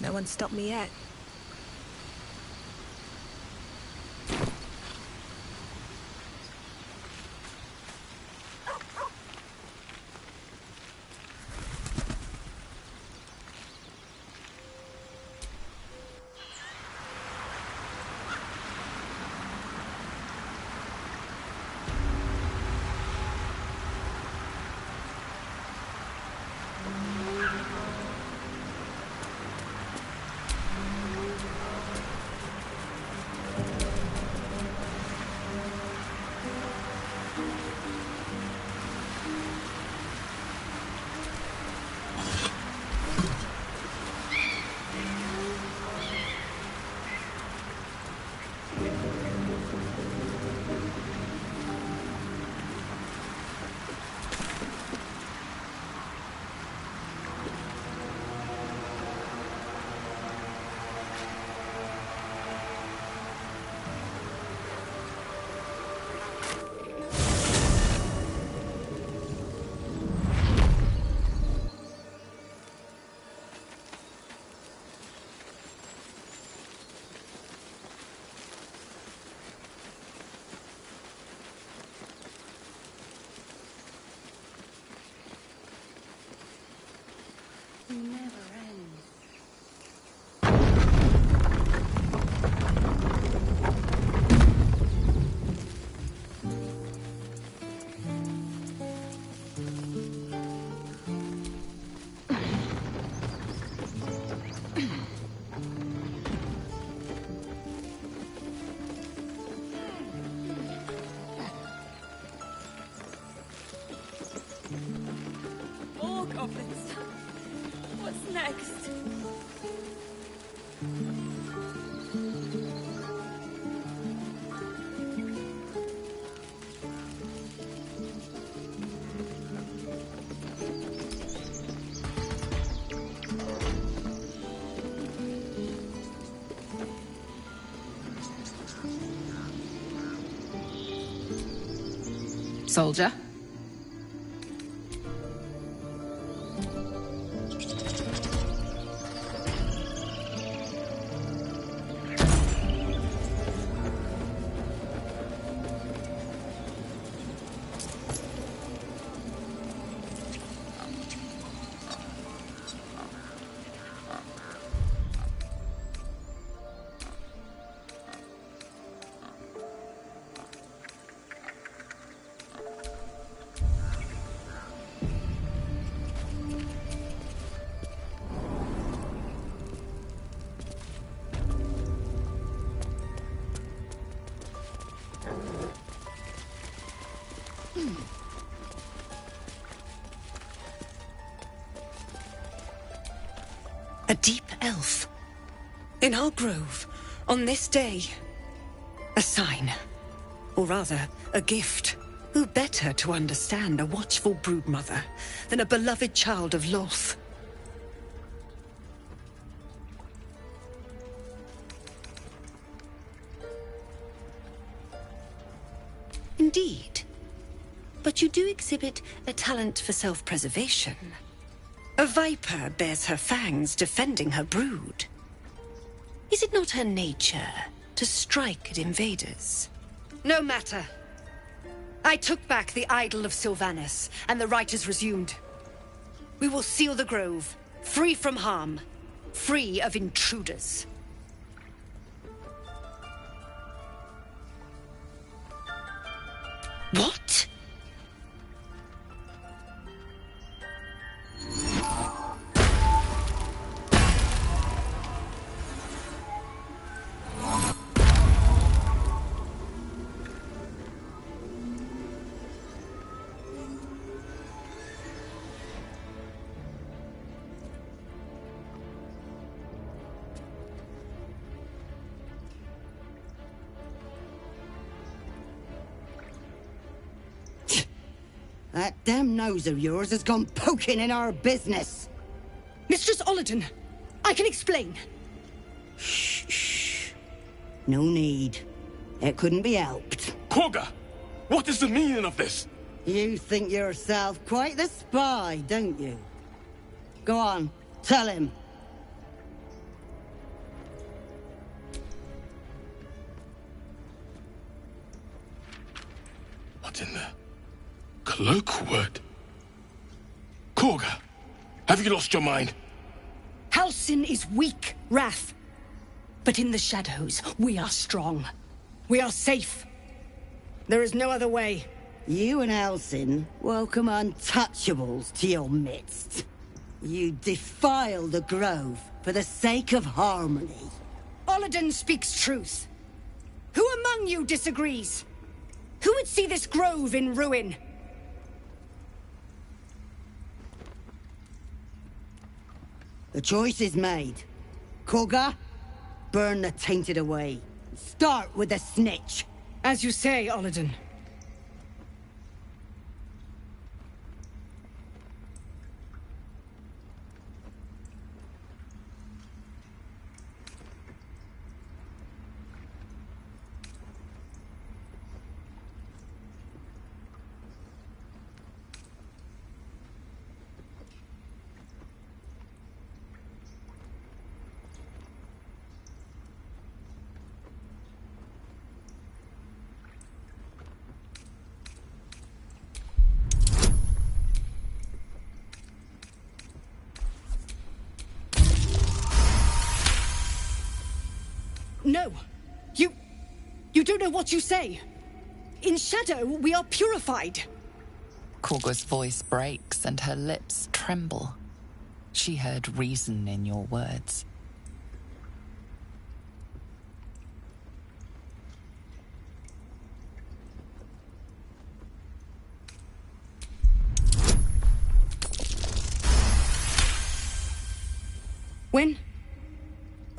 No one stopped me yet. soldier. A deep elf. In our grove, on this day. A sign. Or rather, a gift. Who better to understand a watchful broodmother than a beloved child of Loth? Indeed. But you do exhibit a talent for self-preservation. A viper bears her fangs defending her brood. Is it not her nature to strike at invaders? No matter. I took back the idol of Sylvanus, and the rite is resumed. We will seal the grove, free from harm, free of intruders. What? That damn nose of yours has gone poking in our business. Mistress Olladin, I can explain. Shh. No need. It couldn't be helped. Korga! What is the meaning of this? You think yourself quite the spy, don't you? Go on, tell him. What's in there? Cloakwood? Korga, have you lost your mind? Halsin is weak, Wrath. But in the shadows, we are strong. We are safe. There is no other way. You and Halsin welcome untouchables to your midst. You defile the grove for the sake of harmony. Olladin speaks truth. Who among you disagrees? Who would see this grove in ruin? The choice is made. Korga, burn the tainted away. Start with the snitch. As you say, Olladin. No! You don't know what you say! In shadow, we are purified! Korga's voice breaks and her lips tremble. She heard reason in your words.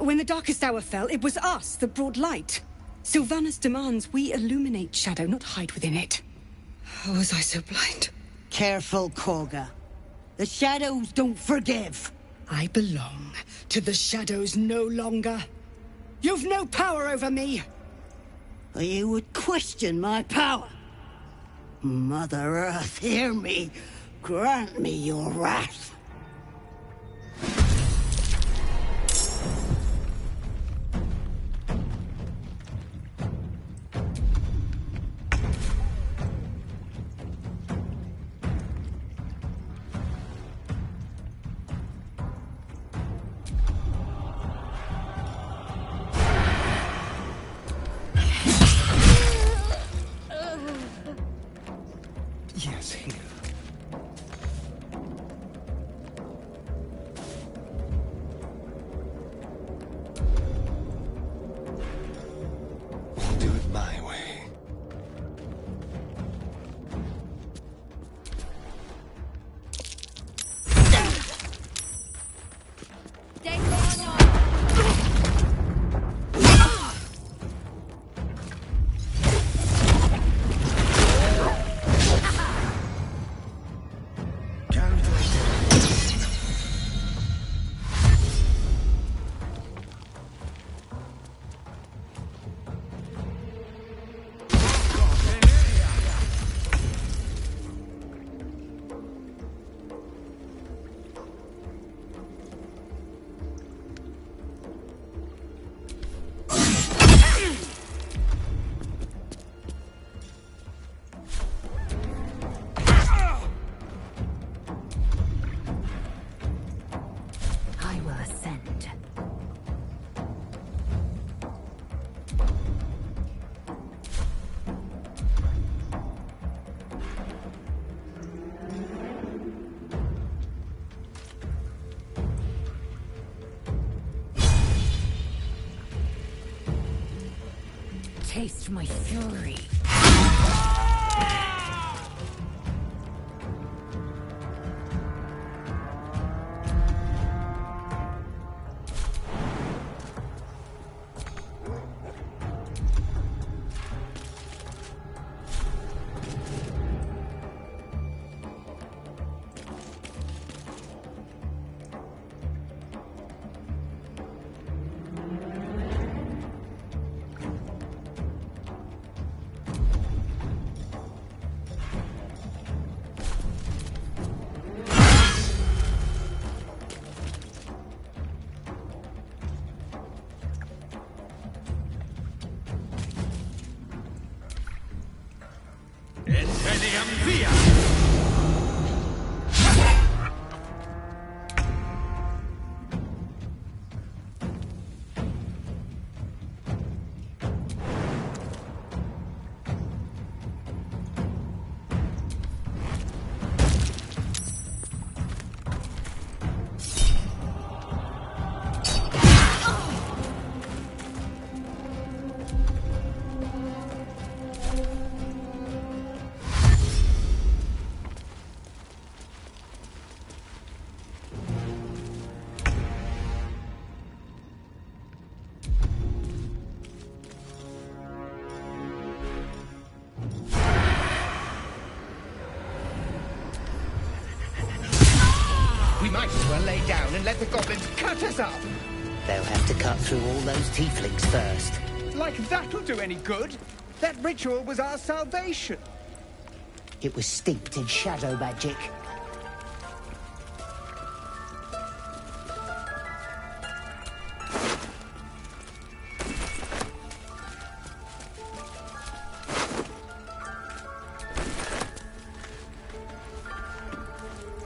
When the darkest hour fell, it was us that brought light. Sylvanus demands we illuminate shadow, not hide within it. How was I so blind? Careful, Korga. The shadows don't forgive. I belong to the shadows no longer. You've no power over me. You would question my power. Mother Earth, hear me. Grant me your wrath. Yes, here. We'll do it my way. I will ascend. Taste my fury. We might as well lay down and let the goblins cut us up. They'll have to cut through all those tieflings first. Like that'll do any good. That ritual was our salvation. It was steeped in shadow magic.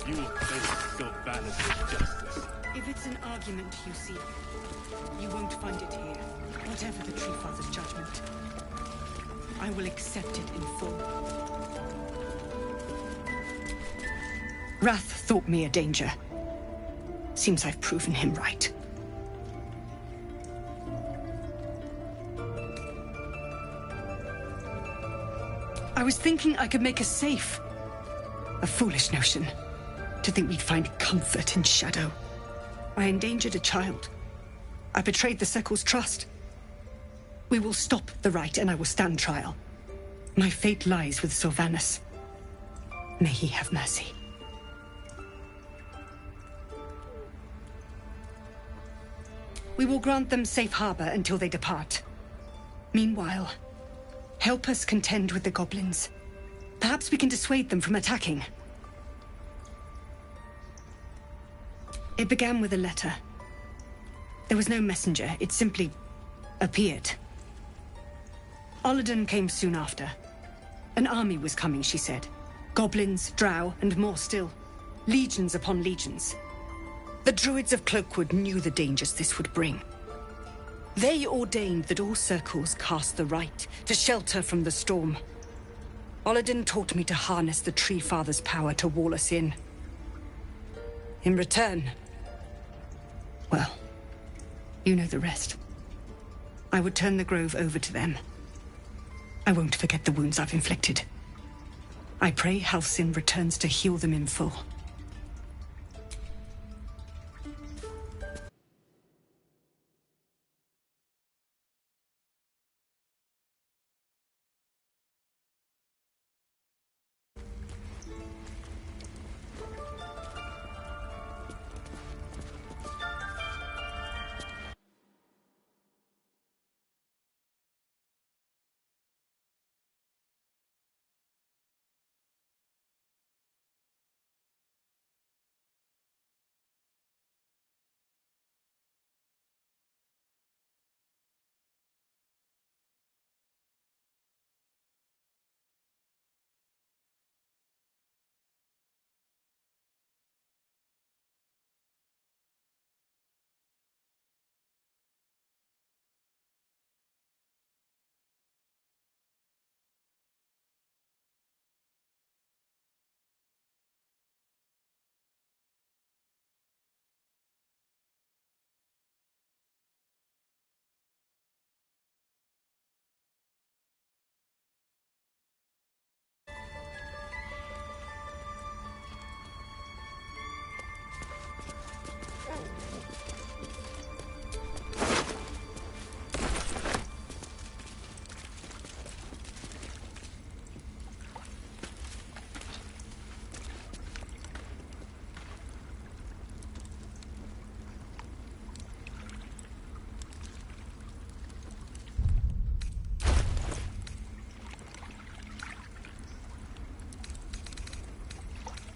You will face Sylvanus' justice. If it's an argument you seek, you won't find it here. Whatever the Tree Father's judgment, I will accept it in full. Wrath thought me a danger. Seems I've proven him right. I was thinking I could make us safe. A foolish notion. To think we'd find comfort in shadow. I endangered a child. I betrayed the Circle's trust. We will stop the rite and I will stand trial. My fate lies with Sylvanus. May he have mercy. We will grant them safe harbor until they depart. Meanwhile, help us contend with the goblins. Perhaps we can dissuade them from attacking. It began with a letter. There was no messenger, it simply appeared. Olladin came soon after. An army was coming, she said. Goblins, drow, and more still. Legions upon legions. The Druids of Cloakwood knew the dangers this would bring. They ordained that all circles cast the rite to shelter from the storm. Olladin taught me to harness the Tree Father's power to wall us in. In return, well, you know the rest. I would turn the grove over to them. I won't forget the wounds I've inflicted. I pray Halcyon returns to heal them in full.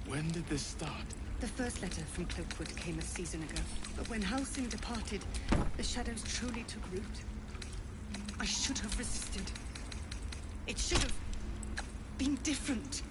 When did this start? The first letter from Cloakwood came a season ago. But when Halcyon departed, the shadows truly took root. I should have resisted. It should have been different.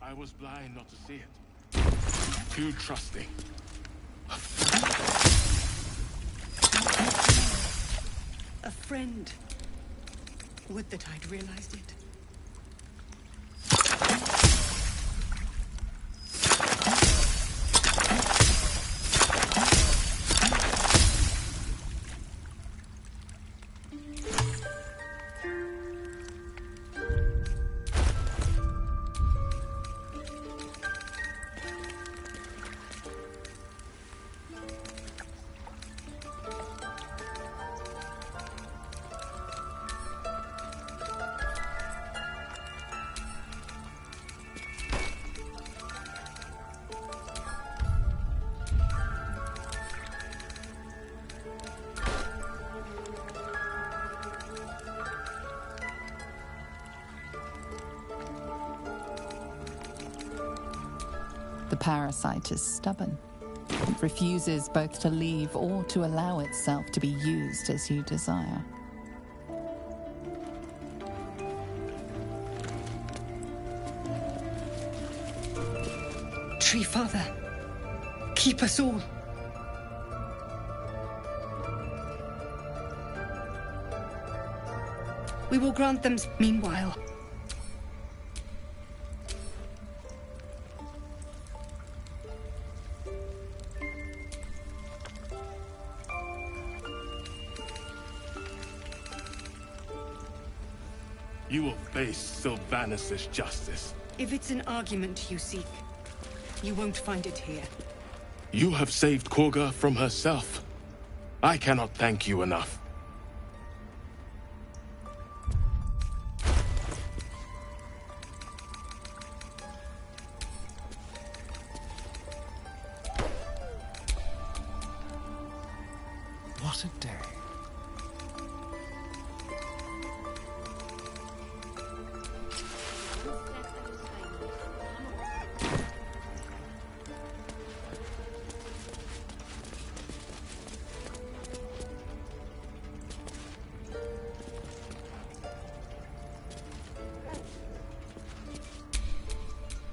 I was blind not to see it. Too trusting. A friend. Would that I'd realized it. The parasite is stubborn. It refuses both to leave or to allow itself to be used as you desire. Tree Father, keep us all. We will grant them meanwhile. You will face Sylvanus' justice. If it's an argument you seek, you won't find it here. You have saved Korga from herself. I cannot thank you enough. What a day.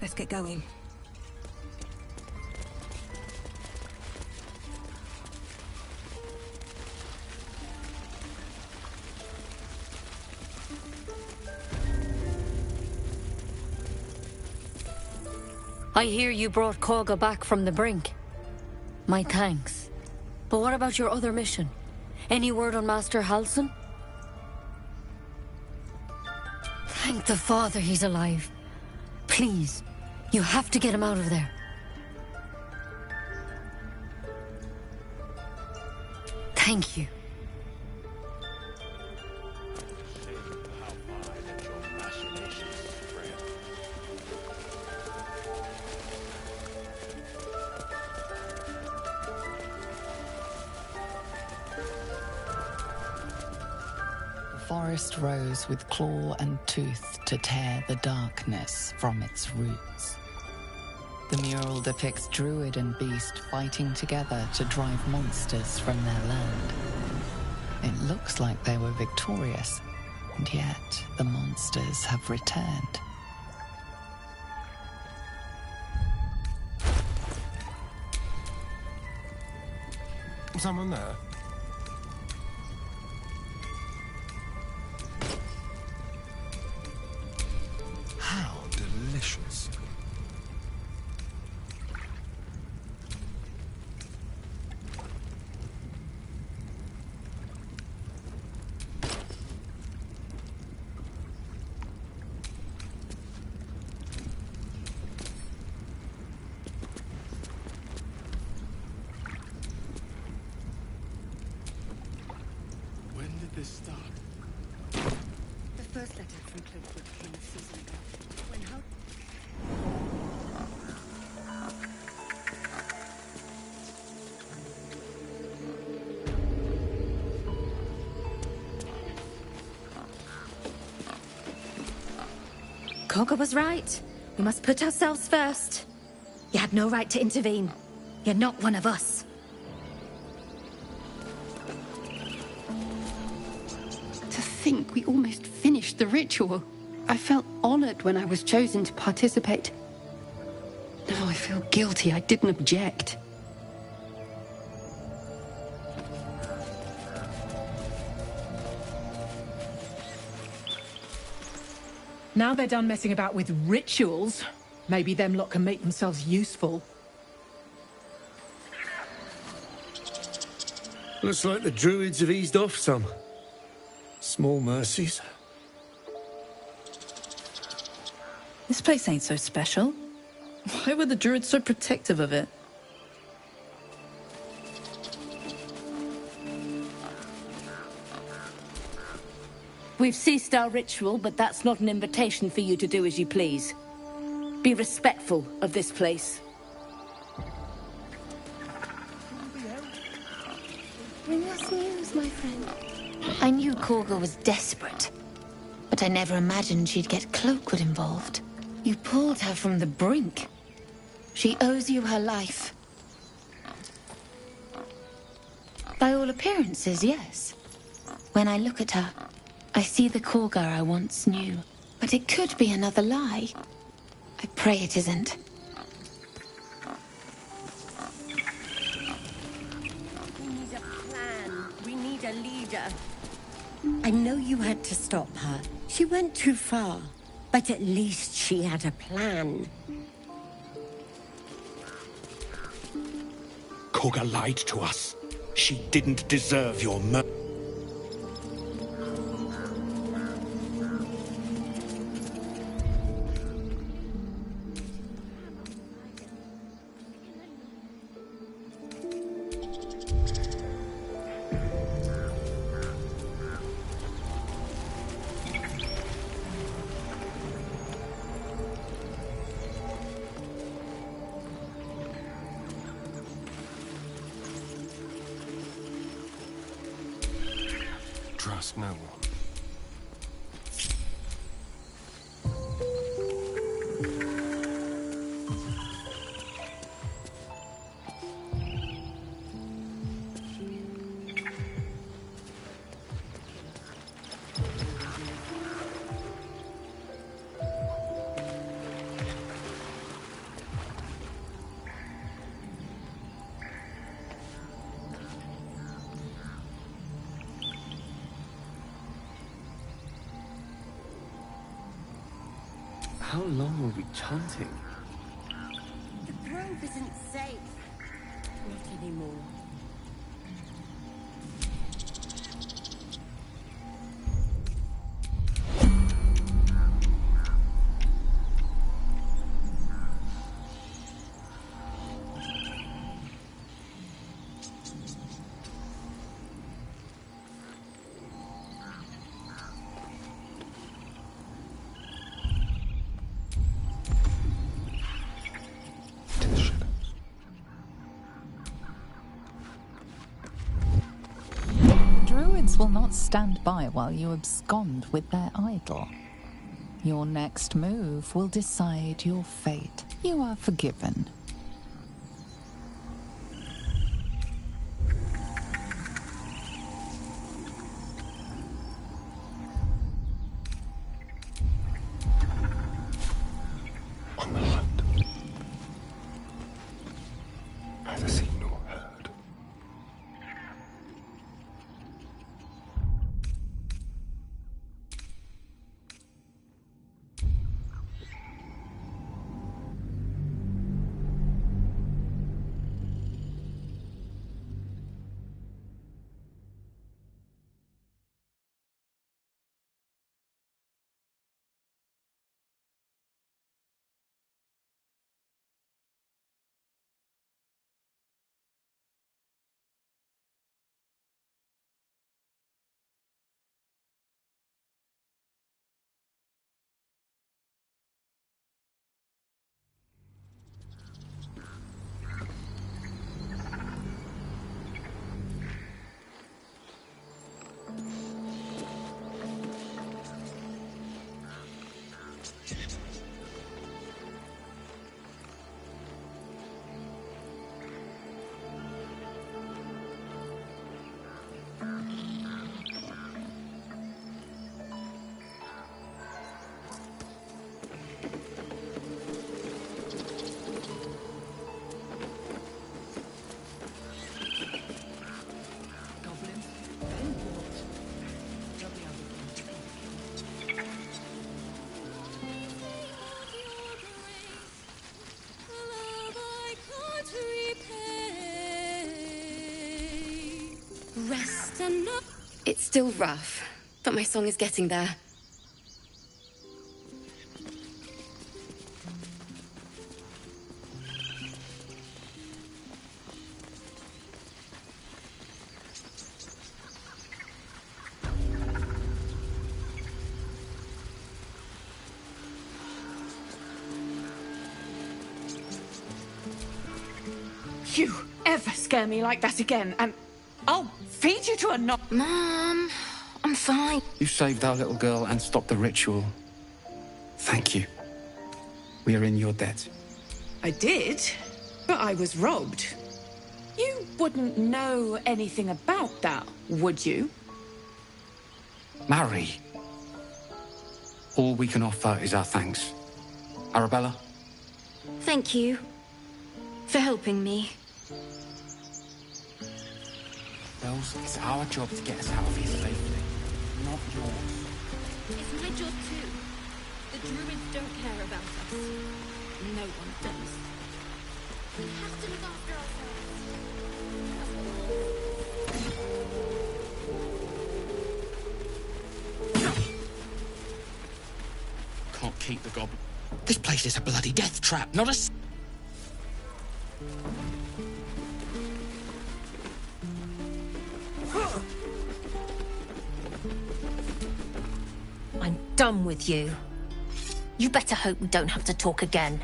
Let's get going. I hear you brought Korga back from the brink. My thanks. But what about your other mission? Any word on Master Halsin? Thank the Father he's alive. Please, you have to get him out of there. Thank you. The forest rose with claw and tooth to tear the darkness from its roots. The mural depicts druid and beast fighting together to drive monsters from their land. It looks like they were victorious, and yet the monsters have returned. Someone there? How delicious. When did this start? The first letter from Cloakwood came a season ago. When how... Korga was right. We must put ourselves first. You had no right to intervene. You're not one of us. To think we almost finished the ritual. I felt honored when I was chosen to participate. Now I feel guilty I didn't object. Now they're done messing about with rituals, maybe them lot can make themselves useful. Looks like the druids have eased off some. Small mercies. This place ain't so special. Why were the druids so protective of it? We've ceased our ritual, but that's not an invitation for you to do as you please. Be respectful of this place. Bring us news, my friend. I knew Korga was desperate, but I never imagined she'd get Cloakwood involved. You pulled her from the brink. She owes you her life. By all appearances, yes. When I look at her, I see the Korga I once knew. But it could be another lie. I pray it isn't. We need a plan. We need a leader. I know you had to stop her. She went too far. But at least she had a plan. Korga lied to us. She didn't deserve your mercy. Trust no one. How long were we chanting? The grove isn't safe. Not anymore. Druids will not stand by while you abscond with their idol. Your next move will decide your fate. You are forgiven. On the hunt. Neither seen nor heard. It's still rough, but my song is getting there. You ever scare me like that again, and I'll feed you to a knock. Mom, I'm fine. You saved our little girl and stopped the ritual. Thank you. We are in your debt. I did, but I was robbed. You wouldn't know anything about that, would you? Marry. All we can offer is our thanks. Arabella? Thank you for helping me. Bells, it's our job to get us out of here safely, not yours. It's my job too. The Druids don't care about us. No one does. We have to look after ourselves. Can't keep the goblin. This place is a bloody death trap, not a... I'm done with you. You better hope we don't have to talk again.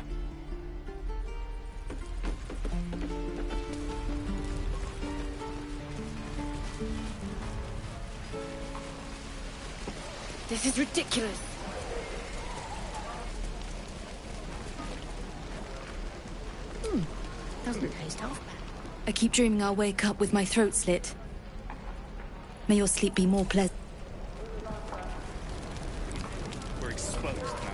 This is ridiculous. Doesn't taste half bad. I keep dreaming I'll wake up with my throat slit. May your sleep be more pleasant. We're exposed now.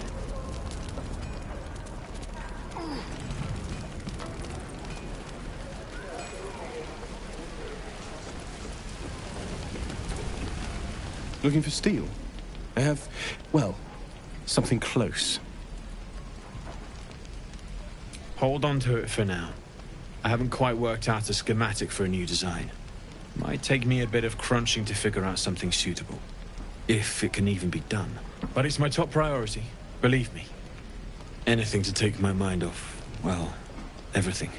Looking for steel? I have, well, something close. Hold on to it for now. I haven't quite worked out a schematic for a new design. Might take me a bit of crunching to figure out something suitable. If it can even be done. But it's my top priority, believe me. Anything to take my mind off, well, everything.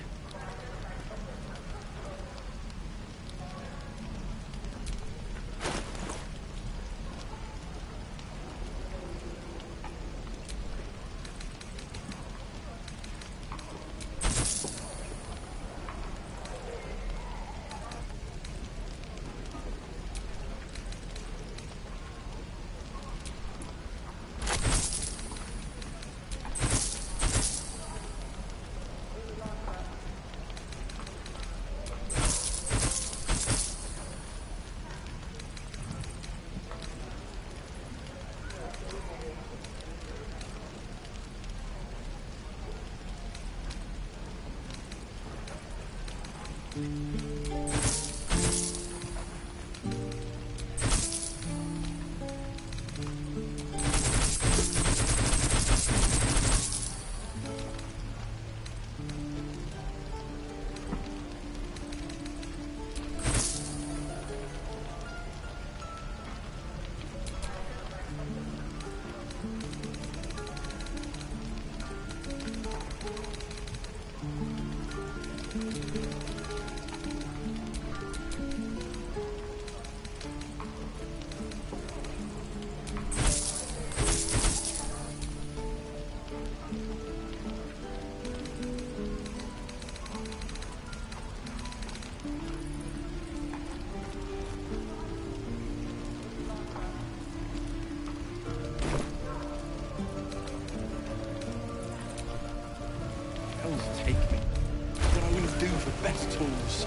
Take me. What I wouldn't do for best tools.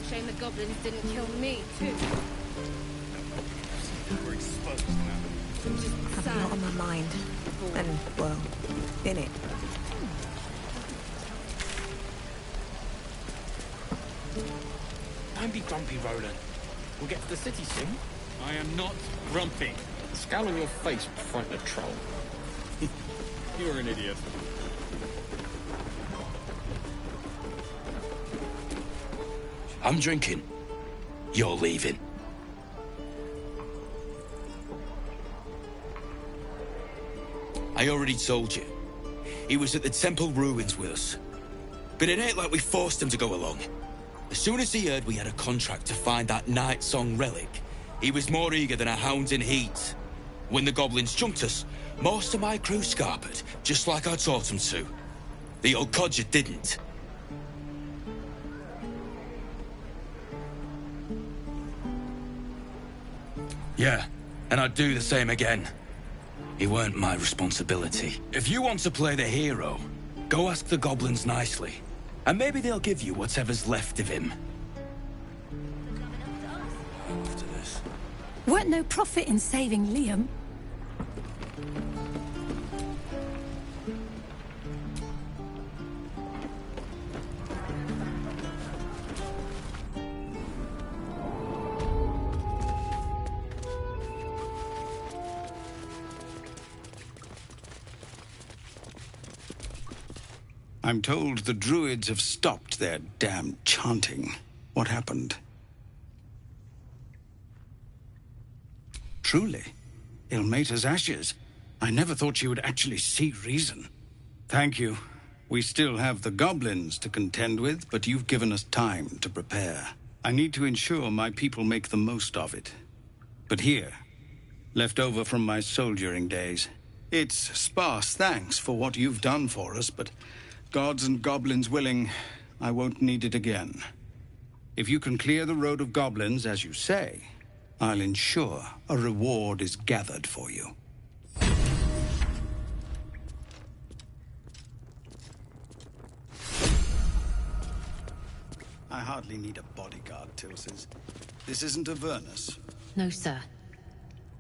Shame the goblins didn't kill me, too. We're exposed now. I've a lot on my mind. And, well, in it. Don't be grumpy, Roland. We'll get to the city soon. I am not grumpy. The scowl on your face would frighten a troll. You're an idiot. I'm drinking. You're leaving. I already told you. He was at the temple ruins with us. But it ain't like we forced him to go along. As soon as he heard we had a contract to find that Night Song relic, he was more eager than a hound in heat. When the goblins jumped us, most of my crew scarpered, just like I taught them to. The old codger didn't. Yeah, And I'd do the same again. He weren't my responsibility. If you want to play the hero, go ask the goblins nicely. And maybe they'll give you whatever's left of him. After this. Weren't no profit in saving Liam. I'm told the Druids have stopped their damn chanting. What happened? Truly, Ilmater's ashes. I never thought she would actually see reason. Thank you. We still have the Goblins to contend with, but you've given us time to prepare. I need to ensure my people make the most of it. But here, left over from my soldiering days, it's sparse thanks for what you've done for us, but gods and goblins willing, I won't need it again. If you can clear the road of goblins, as you say, I'll ensure a reward is gathered for you. I hardly need a bodyguard, Tilses. This isn't Avernus. No, sir.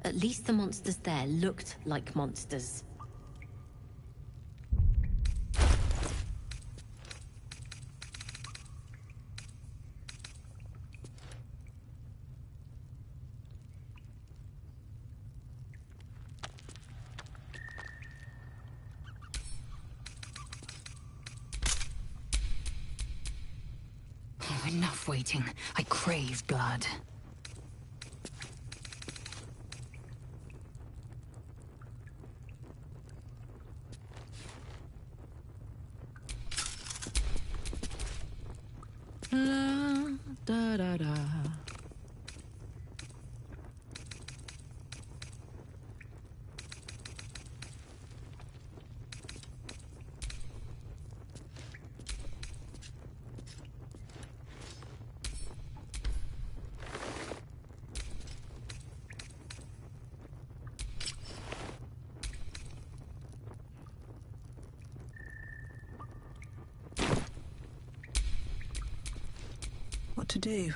At least the monsters there looked like monsters. Enough waiting. I crave blood. La, da, da, da. What to do?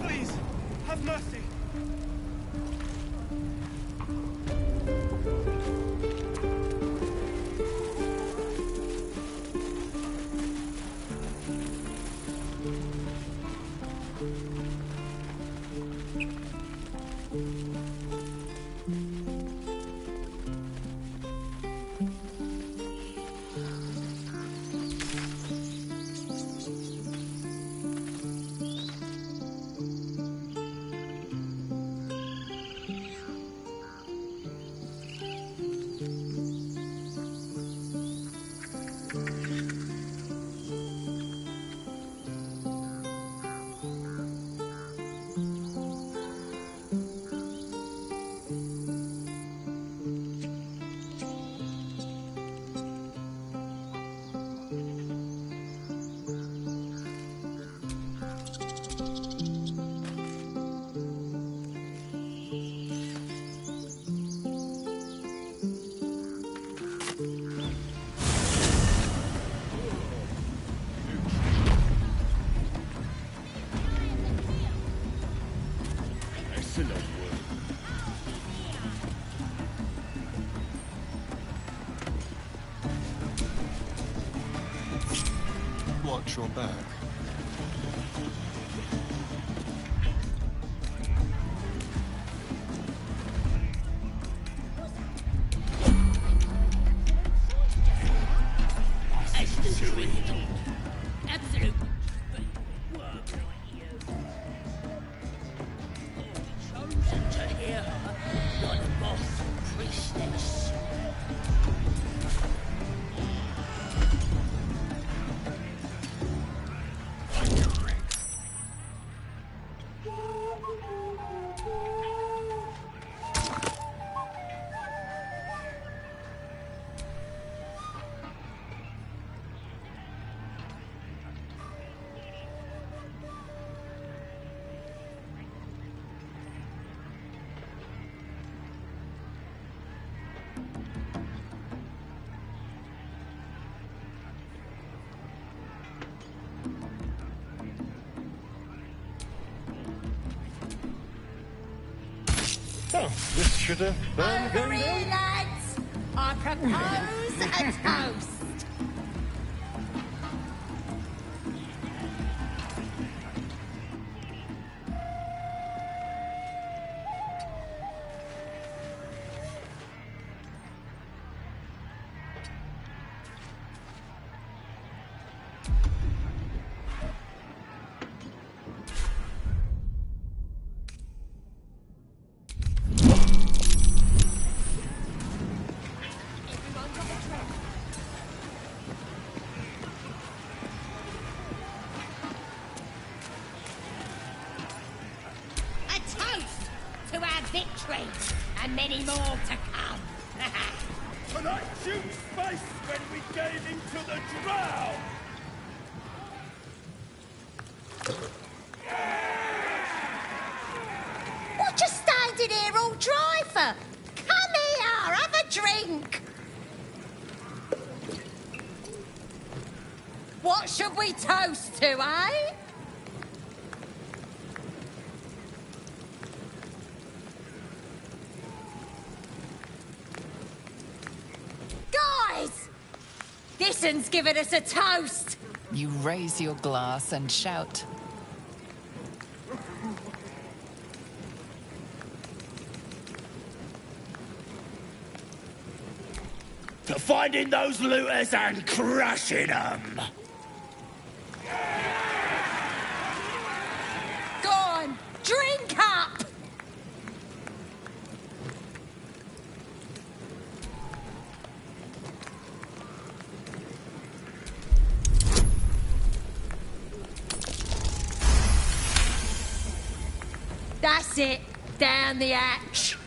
Please, have mercy. Watch your back. Absolute. Chosen to hear her, like a boss priestess. Oh, this should have burned Over here, lads! I propose a toast. Victory, and many more to come. Tonight, Duke's face when we gave into the drow! What you standing here all dry for? Come here, have a drink. What should we toast to, eh? Guys! This'n's giving us a toast! You raise your glass and shout. To finding those looters and crushing them! Go on, drink up! That's it. Down the hatch.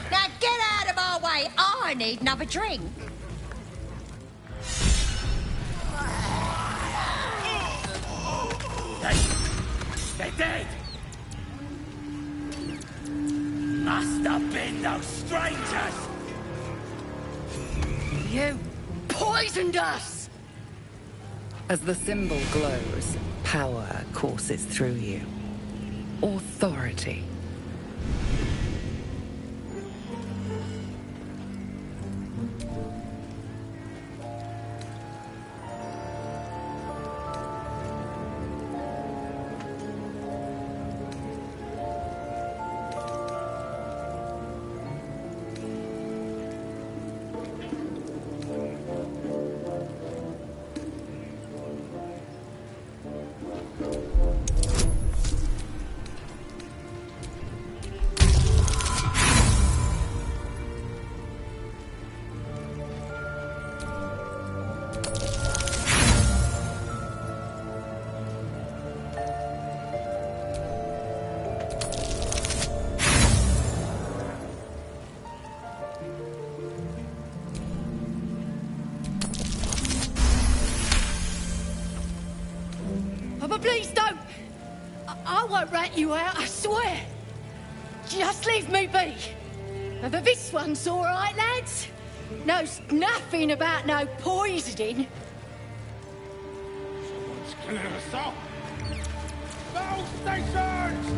Now get out of our way. I need another drink. They're dead! Must have been those strangers! You poisoned us! As the symbol glows, power courses through you. Authority. But please don't! I won't rat you out, I swear! Just leave me be! But this one's all right, lads. Knows nothing about no poisoning. Someone's killing us up! Battle stations!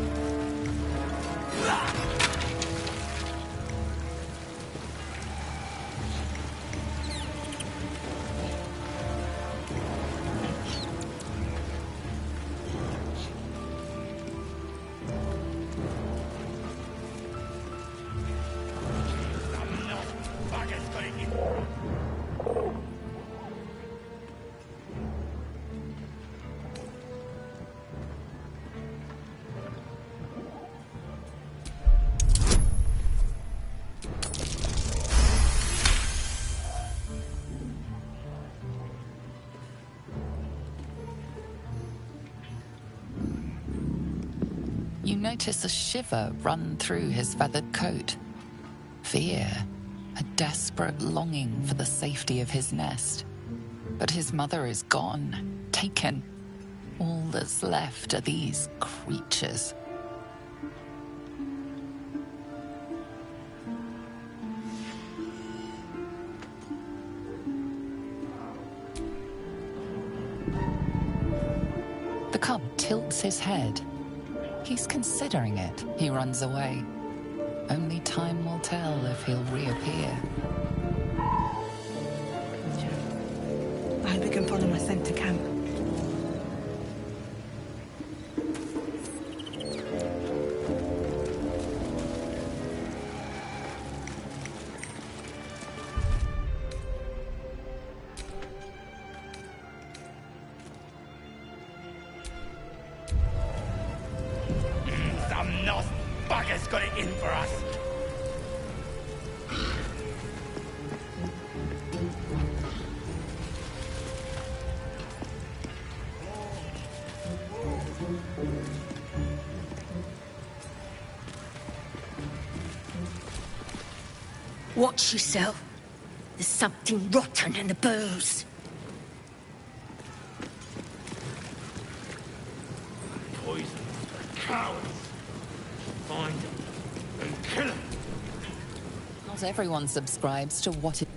You notice a shiver run through his feathered coat. Fear, a desperate longing for the safety of his nest. But his mother is gone, taken. All that's left are these creatures. cub tilts his head. He's considering it. He runs away. Only time will tell if he'll reappear. I hope you can follow my scent to camp. Some nasty bugger's got it in for us. Watch yourself. There's something rotten in the booze. Poison. Cowards. Find them and kill them. Not everyone subscribes to what it...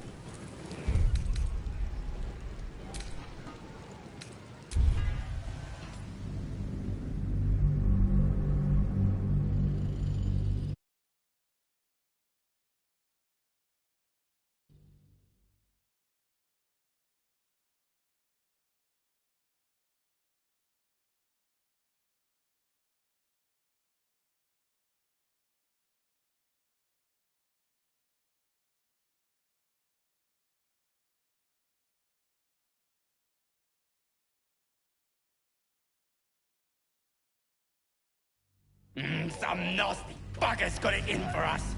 Some nasty bugger's got it in for us.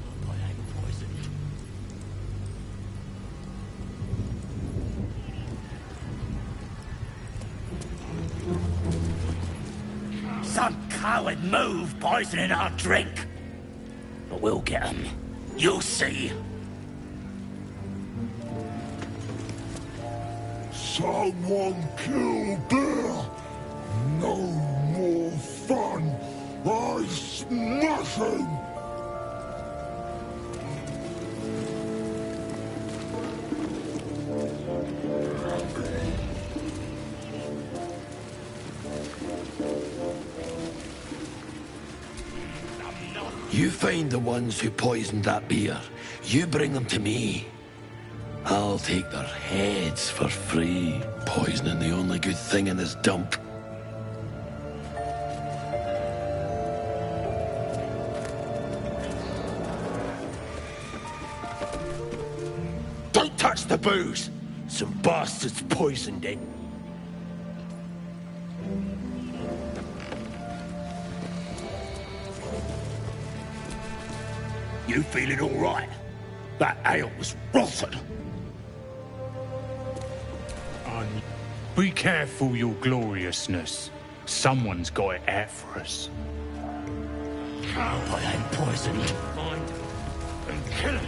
Oh boy, I'm poisoned. Some coward move poisoning our drink. But we'll get him. You'll see. Someone kill Bear! No more fun! I smash him! You find the ones who poisoned that beer. You bring them to me. I'll take their heads for free. Poisoning the only good thing in this dump. Don't touch the booze! Some bastards poisoned it. You feeling all right? That ale was rotten. Be careful, your gloriousness. Someone's got it out for us. I ain't poisoned. Find him and kill him.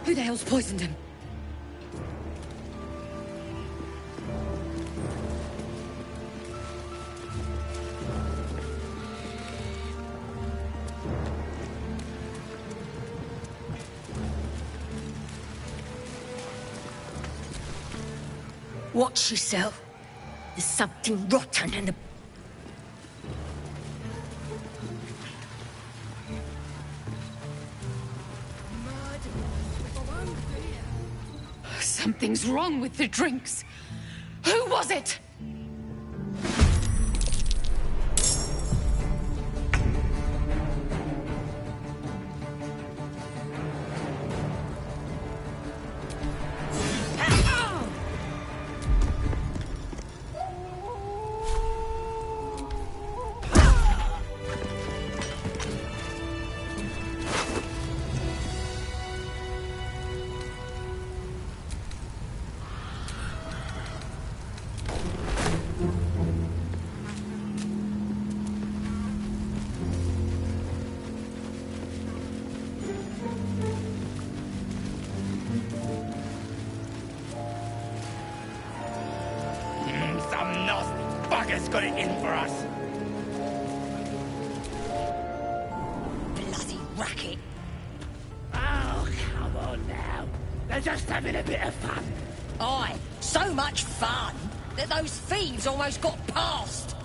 Who the hell's poisoned him? Watch yourself. There's something rotten in the... Something's wrong with the drinks. Who was it? Some nasty bugger's got it in for us. Bloody racket. Oh, come on now. They're just having a bit of fun. Aye, so much fun that those thieves almost got past.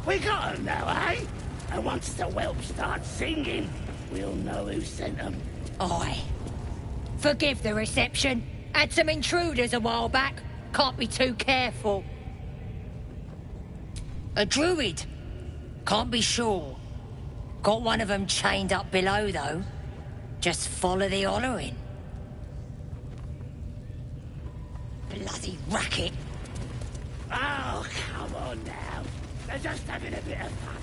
We got 'em now, eh? And once the whelp starts singing, we'll know who sent them. Aye. Forgive the reception. Had some intruders a while back. Can't be too careful. A druid. Can't be sure. Got one of them chained up below, though. Just follow the hollowing. Bloody racket. Oh, come on now. They're just having a bit of fun.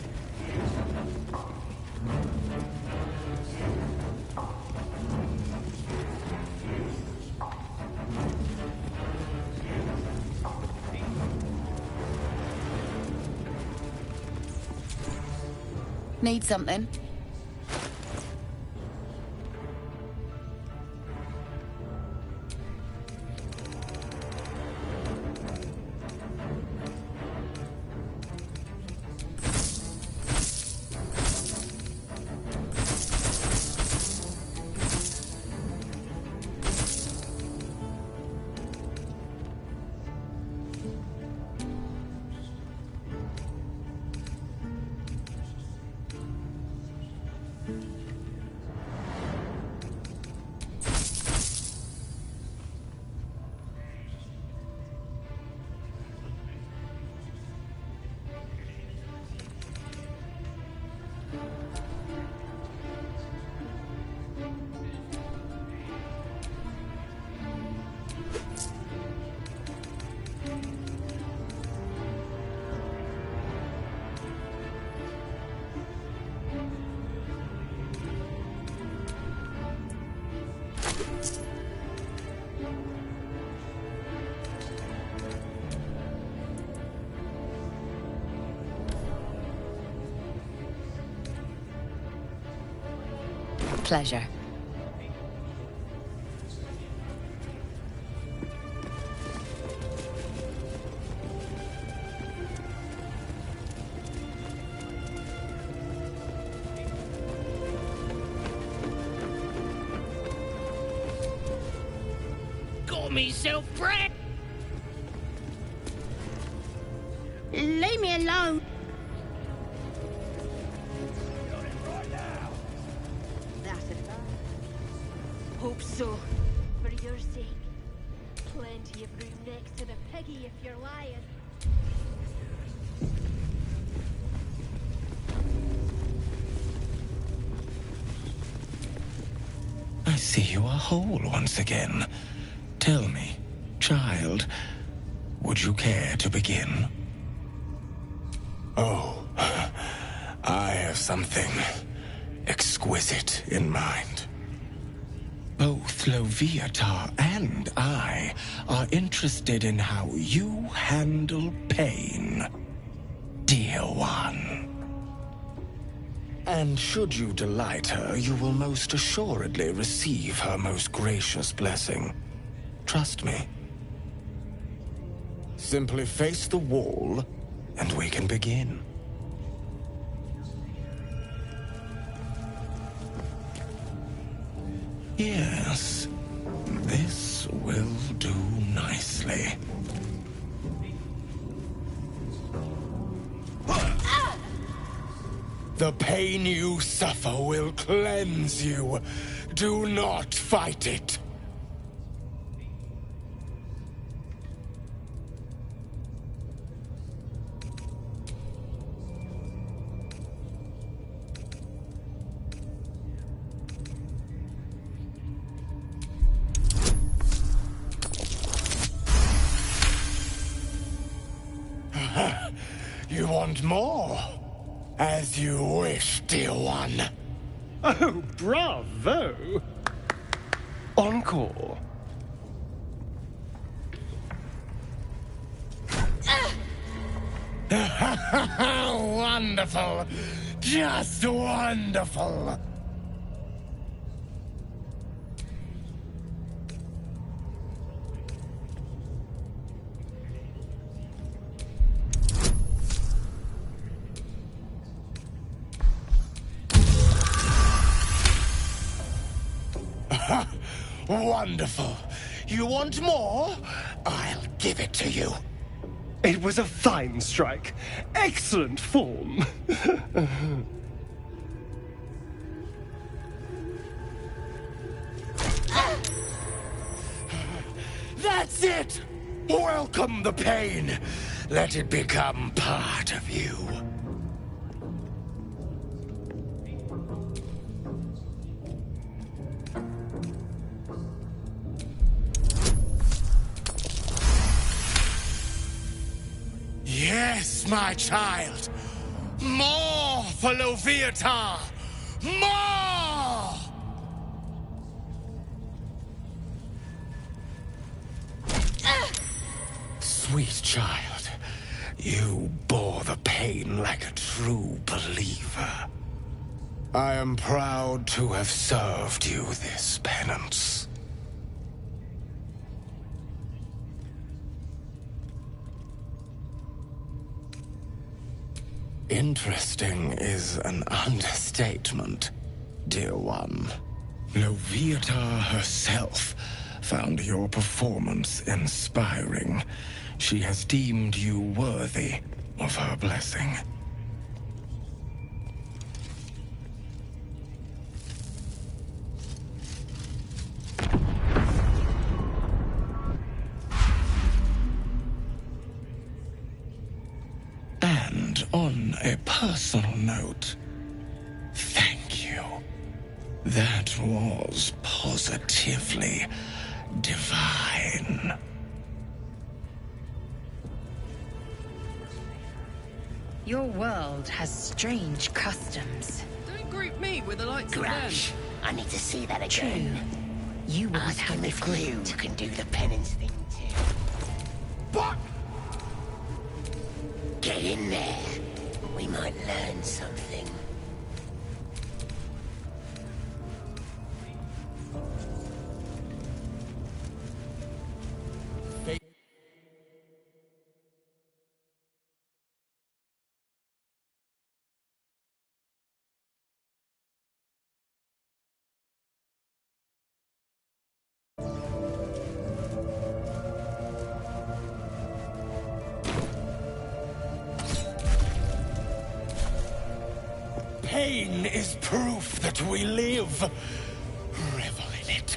Need something? Pleasure. Got myself bread. Leave me alone. Hope so. For your sake. Plenty of room next to the piggy if you're lying. I see you are whole once again. Tell me, child, would you care to begin? Oh, I have something exquisite in mind. Both Loviatar and I are interested in how you handle pain, dear one. And should you delight her, you will most assuredly receive her most gracious blessing. Trust me. Simply face the wall, and we can begin. Yes, this will do nicely. The pain you suffer will cleanse you. Do not fight it. You want more? As you wish, dear one. Oh, bravo! Encore. Wonderful. Just wonderful. Wonderful. You want more? I'll give it to you. It was a fine strike. Excellent form. That's it! Welcome the pain. Let it become part of you. Yes, my child. More for Loviatar. More! Sweet child, you bore the pain like a true believer. I am proud to have served you this penance. Interesting is an understatement, dear one. Loviatar herself found your performance inspiring. She has deemed you worthy of her blessing. And on a personal note, thank you. That was positively divine. Your world has strange customs. Don't group me with the likes Grash, I need to see that again. True. You wouldn't Ask have him the if grit. you can do the penance thing too. What? Get in there. We might learn something. Pain is proof that we live. Revel in it.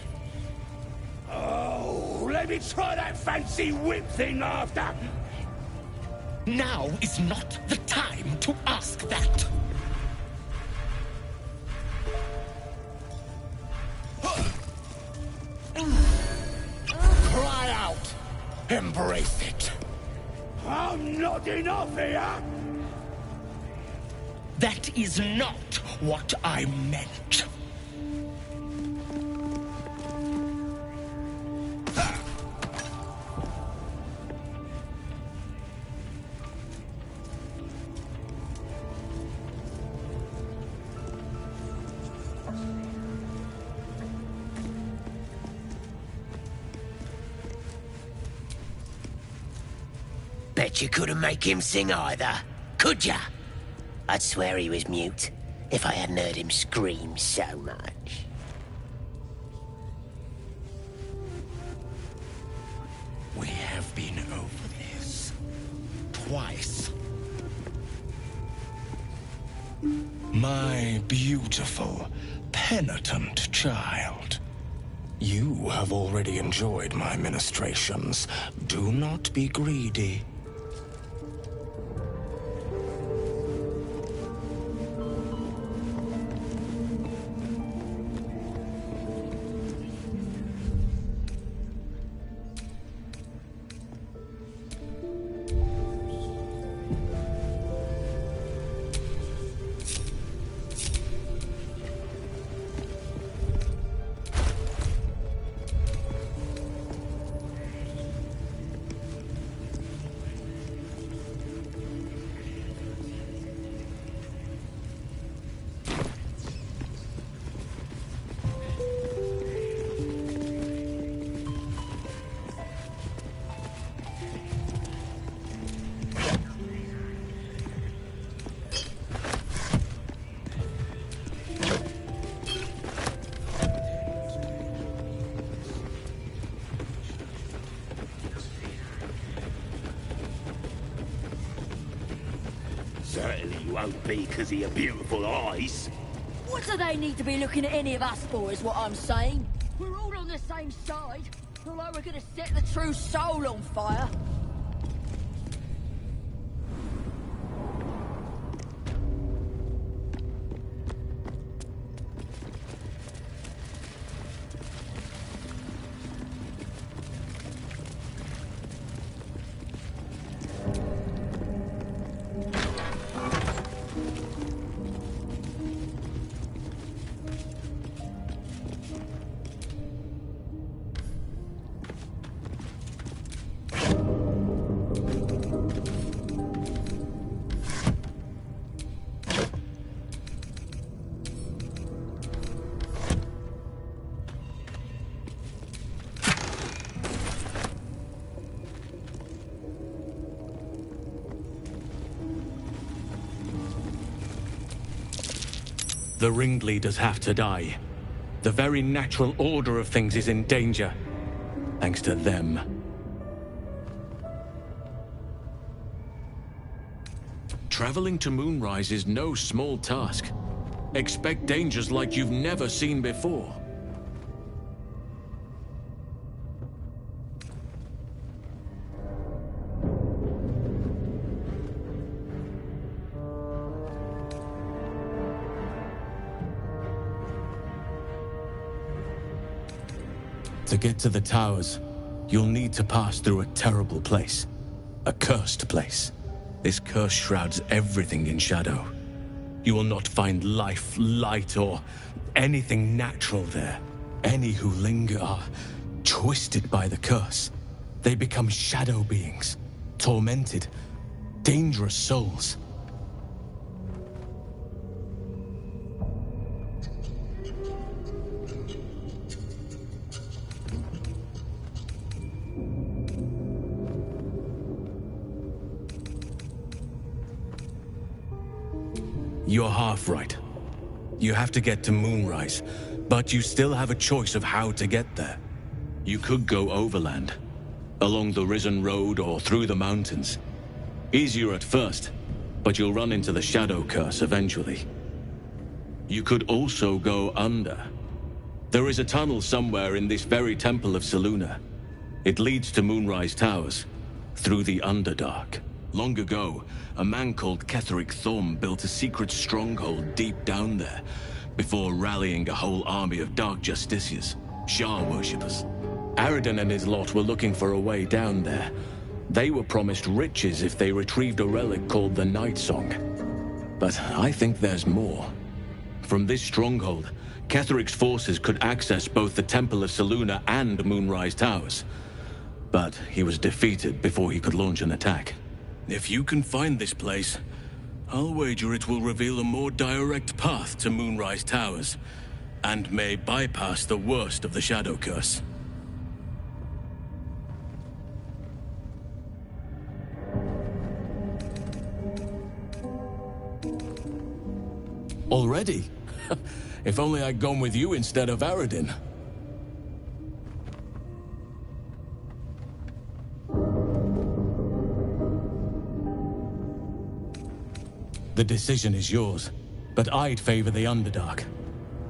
Oh, let me try that fancy whip thing after. Now is not the time to ask that. Cry out. Embrace it. I'm nodding off here. That is not what I meant. Bet you couldn't make him sing either, could ya? I'd swear he was mute if I hadn't heard him scream so much. We have been over this twice. My beautiful, penitent child. You have already enjoyed my ministrations. Do not be greedy. won't be because of your beautiful eyes. What do they need to be looking at any of us for, is what I'm saying? We're all on the same side. Although we're gonna set the true soul on fire. The ringleaders have to die. The very natural order of things is in danger, thanks to them. Traveling to Moonrise is no small task. Expect dangers like you've never seen before. To get to the towers, you'll need to pass through a terrible place. A cursed place. This curse shrouds everything in shadow. You will not find life, light, or anything natural there. Any who linger are twisted by the curse. They become shadow beings, tormented, dangerous souls. You're half right. You have to get to Moonrise, but you still have a choice of how to get there. You could go overland, along the Risen Road or through the mountains. Easier at first, but you'll run into the Shadow Curse eventually. You could also go under. There is a tunnel somewhere in this very Temple of Selûne. It leads to Moonrise Towers, through the Underdark. Long ago, a man called Ketheric Thorm built a secret stronghold deep down there, before rallying a whole army of Dark Justiciars, Shah worshippers. Aradin and his lot were looking for a way down there. They were promised riches if they retrieved a relic called the Night Song. But I think there's more. From this stronghold, Ketheric's forces could access both the Temple of Selûne and Moonrise Towers. But he was defeated before he could launch an attack. If you can find this place, I'll wager it will reveal a more direct path to Moonrise Towers, and may bypass the worst of the Shadow Curse. Already? If only I'd gone with you instead of Aradin. The decision is yours, but I'd favor the Underdark.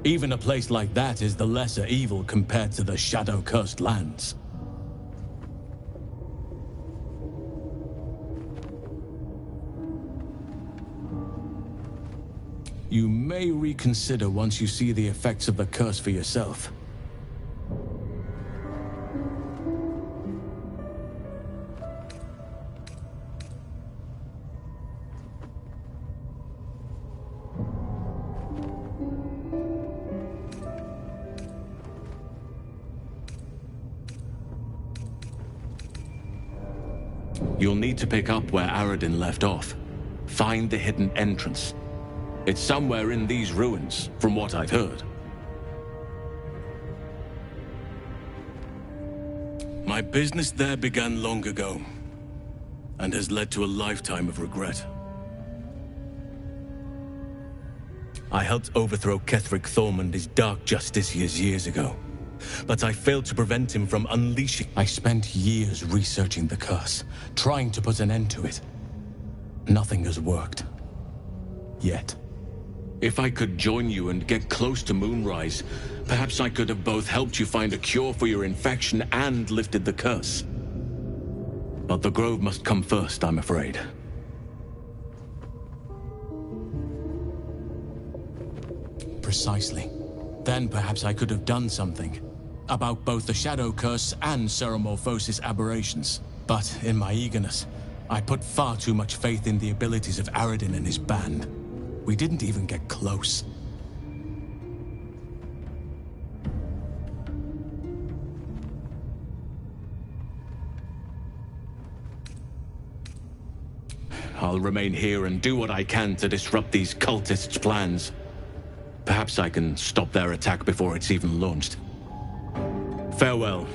Even a place like that is the lesser evil compared to the shadow-cursed lands. You may reconsider once you see the effects of the curse for yourself. You'll need to pick up where Aradin left off. Find the hidden entrance. It's somewhere in these ruins, from what I've heard. My business there began long ago, and has led to a lifetime of regret. I helped overthrow Ketheric Thorm and his Dark Justiciars years ago, but I failed to prevent him from unleashing. I spent years researching the curse, trying to put an end to it. Nothing has worked. Yet. If I could join you and get close to Moonrise, perhaps I could have both helped you find a cure for your infection and lifted the curse. But the Grove must come first, I'm afraid. Precisely. Then perhaps I could have done something about both the Shadow Curse and Ceremorphosis aberrations. But in my eagerness, I put far too much faith in the abilities of Aradin and his band. We didn't even get close. I'll remain here and do what I can to disrupt these cultists' plans. Perhaps I can stop their attack before it's even launched. Farewell.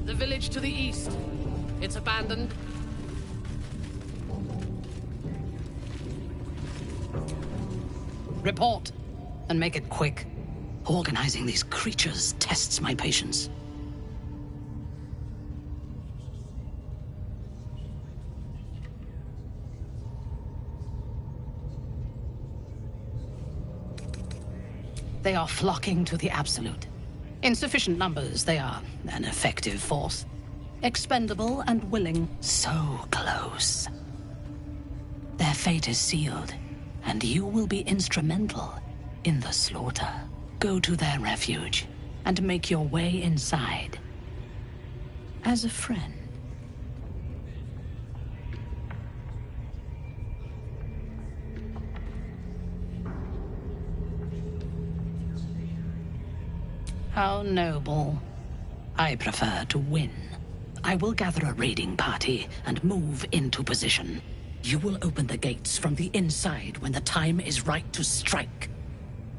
The village to the east. It's abandoned. Report, and make it quick. Organizing these creatures tests my patience. They are flocking to the Absolute. In sufficient numbers, they are an effective force. Expendable and willing. So close. Their fate is sealed, and you will be instrumental in the slaughter. Go to their refuge, and make your way inside. As a friend. How noble. I prefer to win. I will gather a raiding party and move into position. You will open the gates from the inside when the time is right to strike.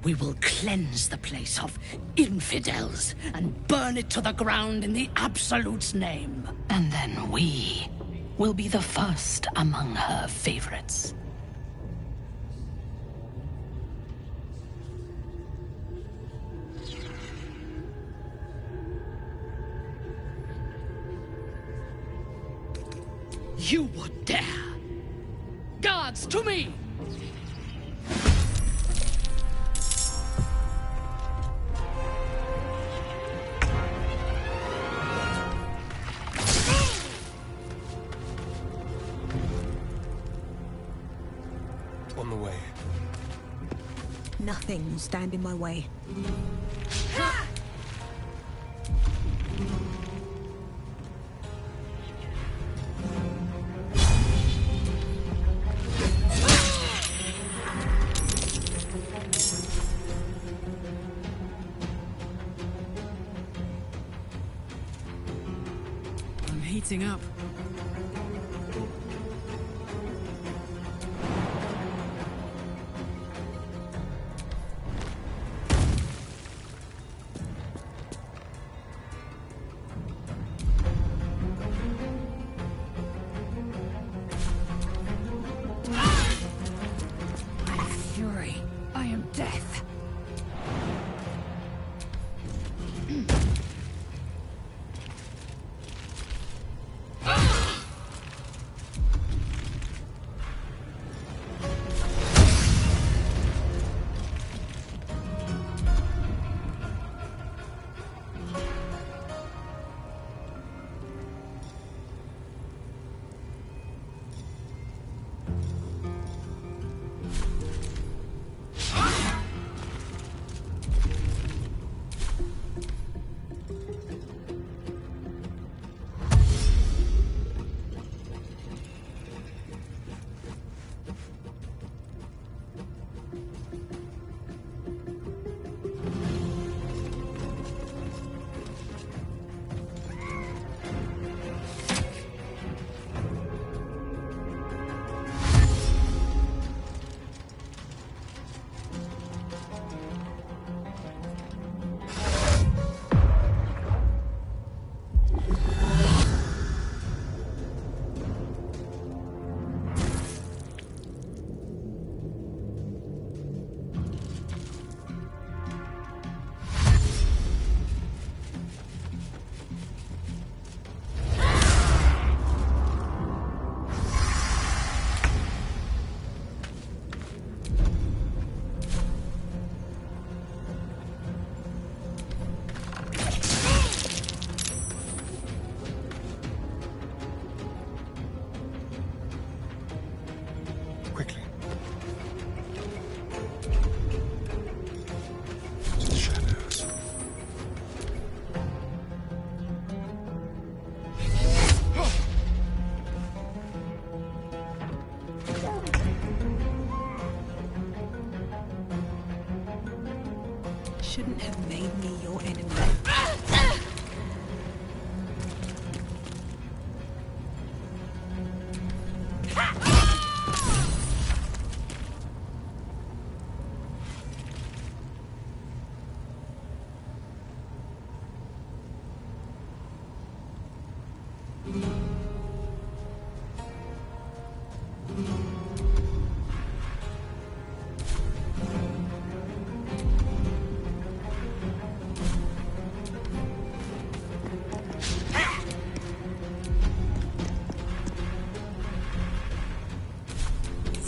We will cleanse the place of infidels and burn it to the ground in the Absolute's name. And then we will be the first among her favorites. You would dare! Guards, to me! On the way. Nothing will stand in my way. Heating up. I am fury. I am death.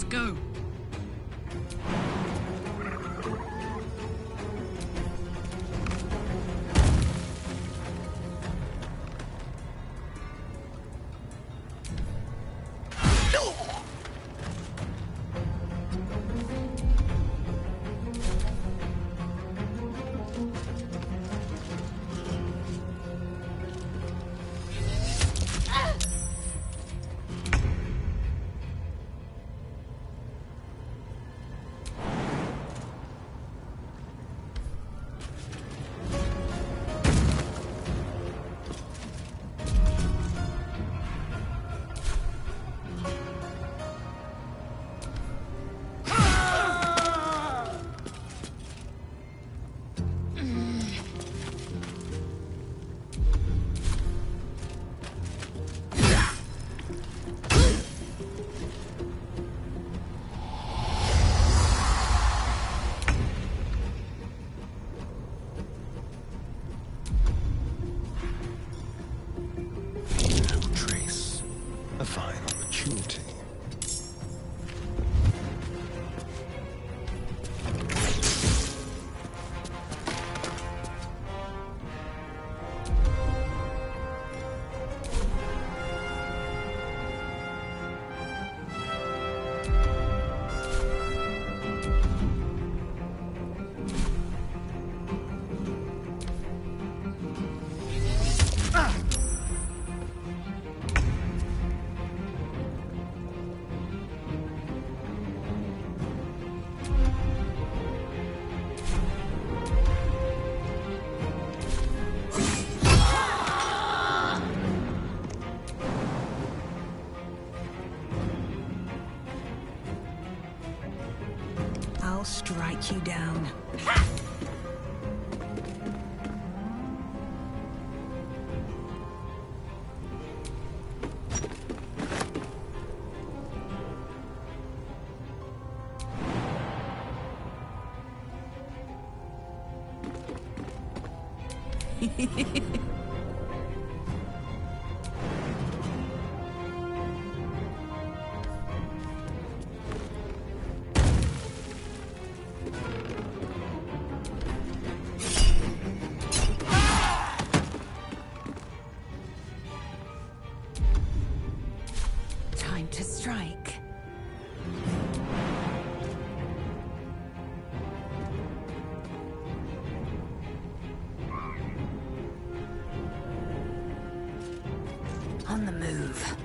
go. Strike you down. Time to strike. On the move.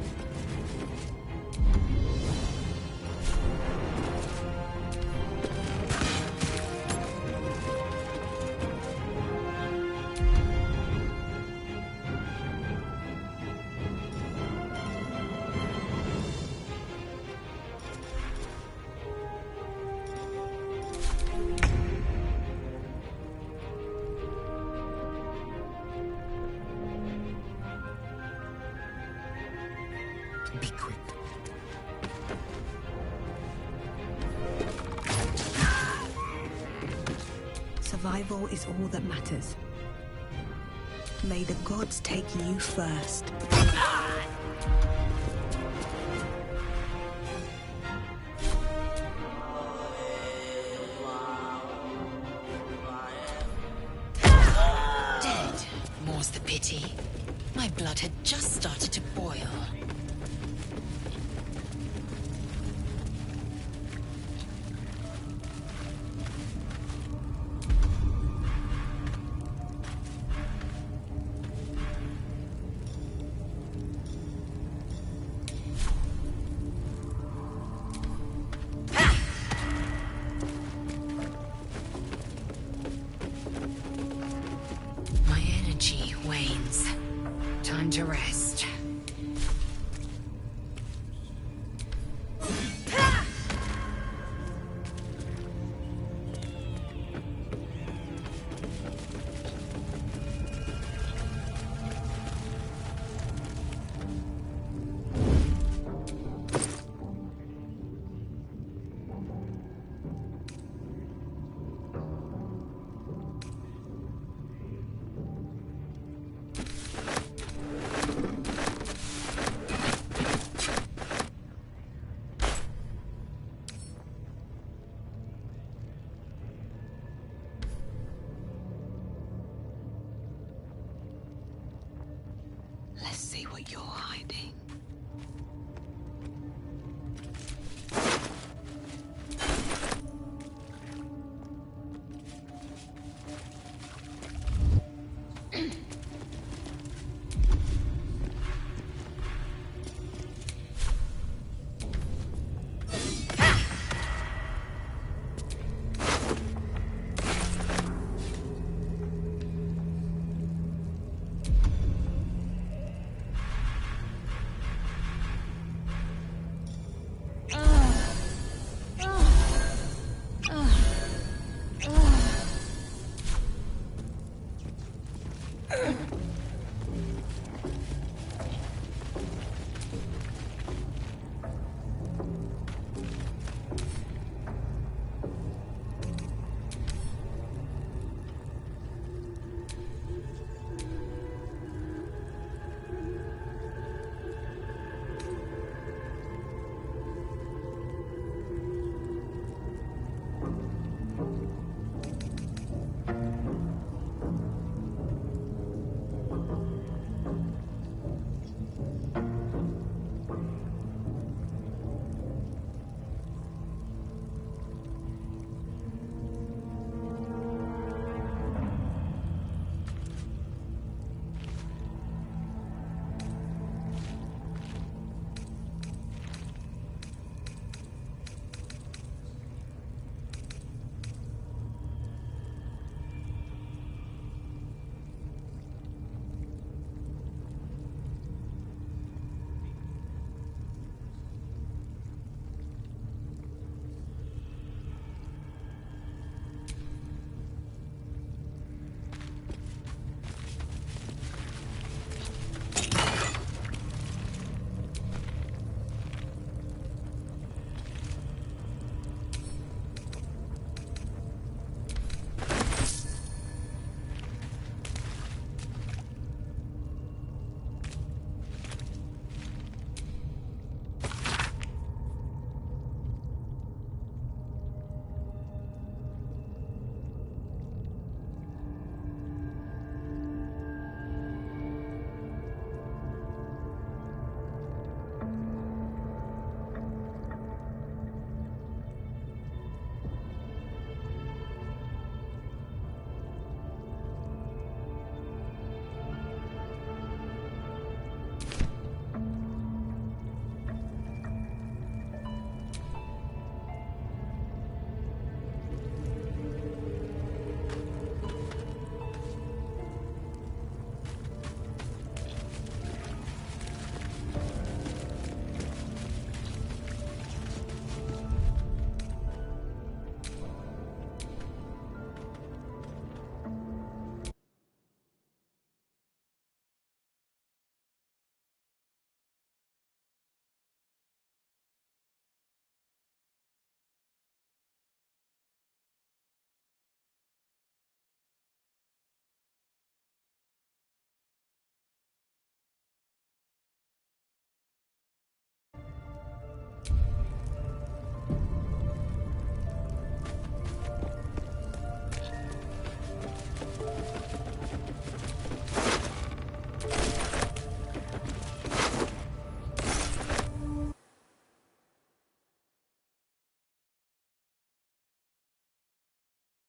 Be quick. Survival is all that matters. May the gods take you first. Dead, more's the pity. My blood had just started to boil. ready.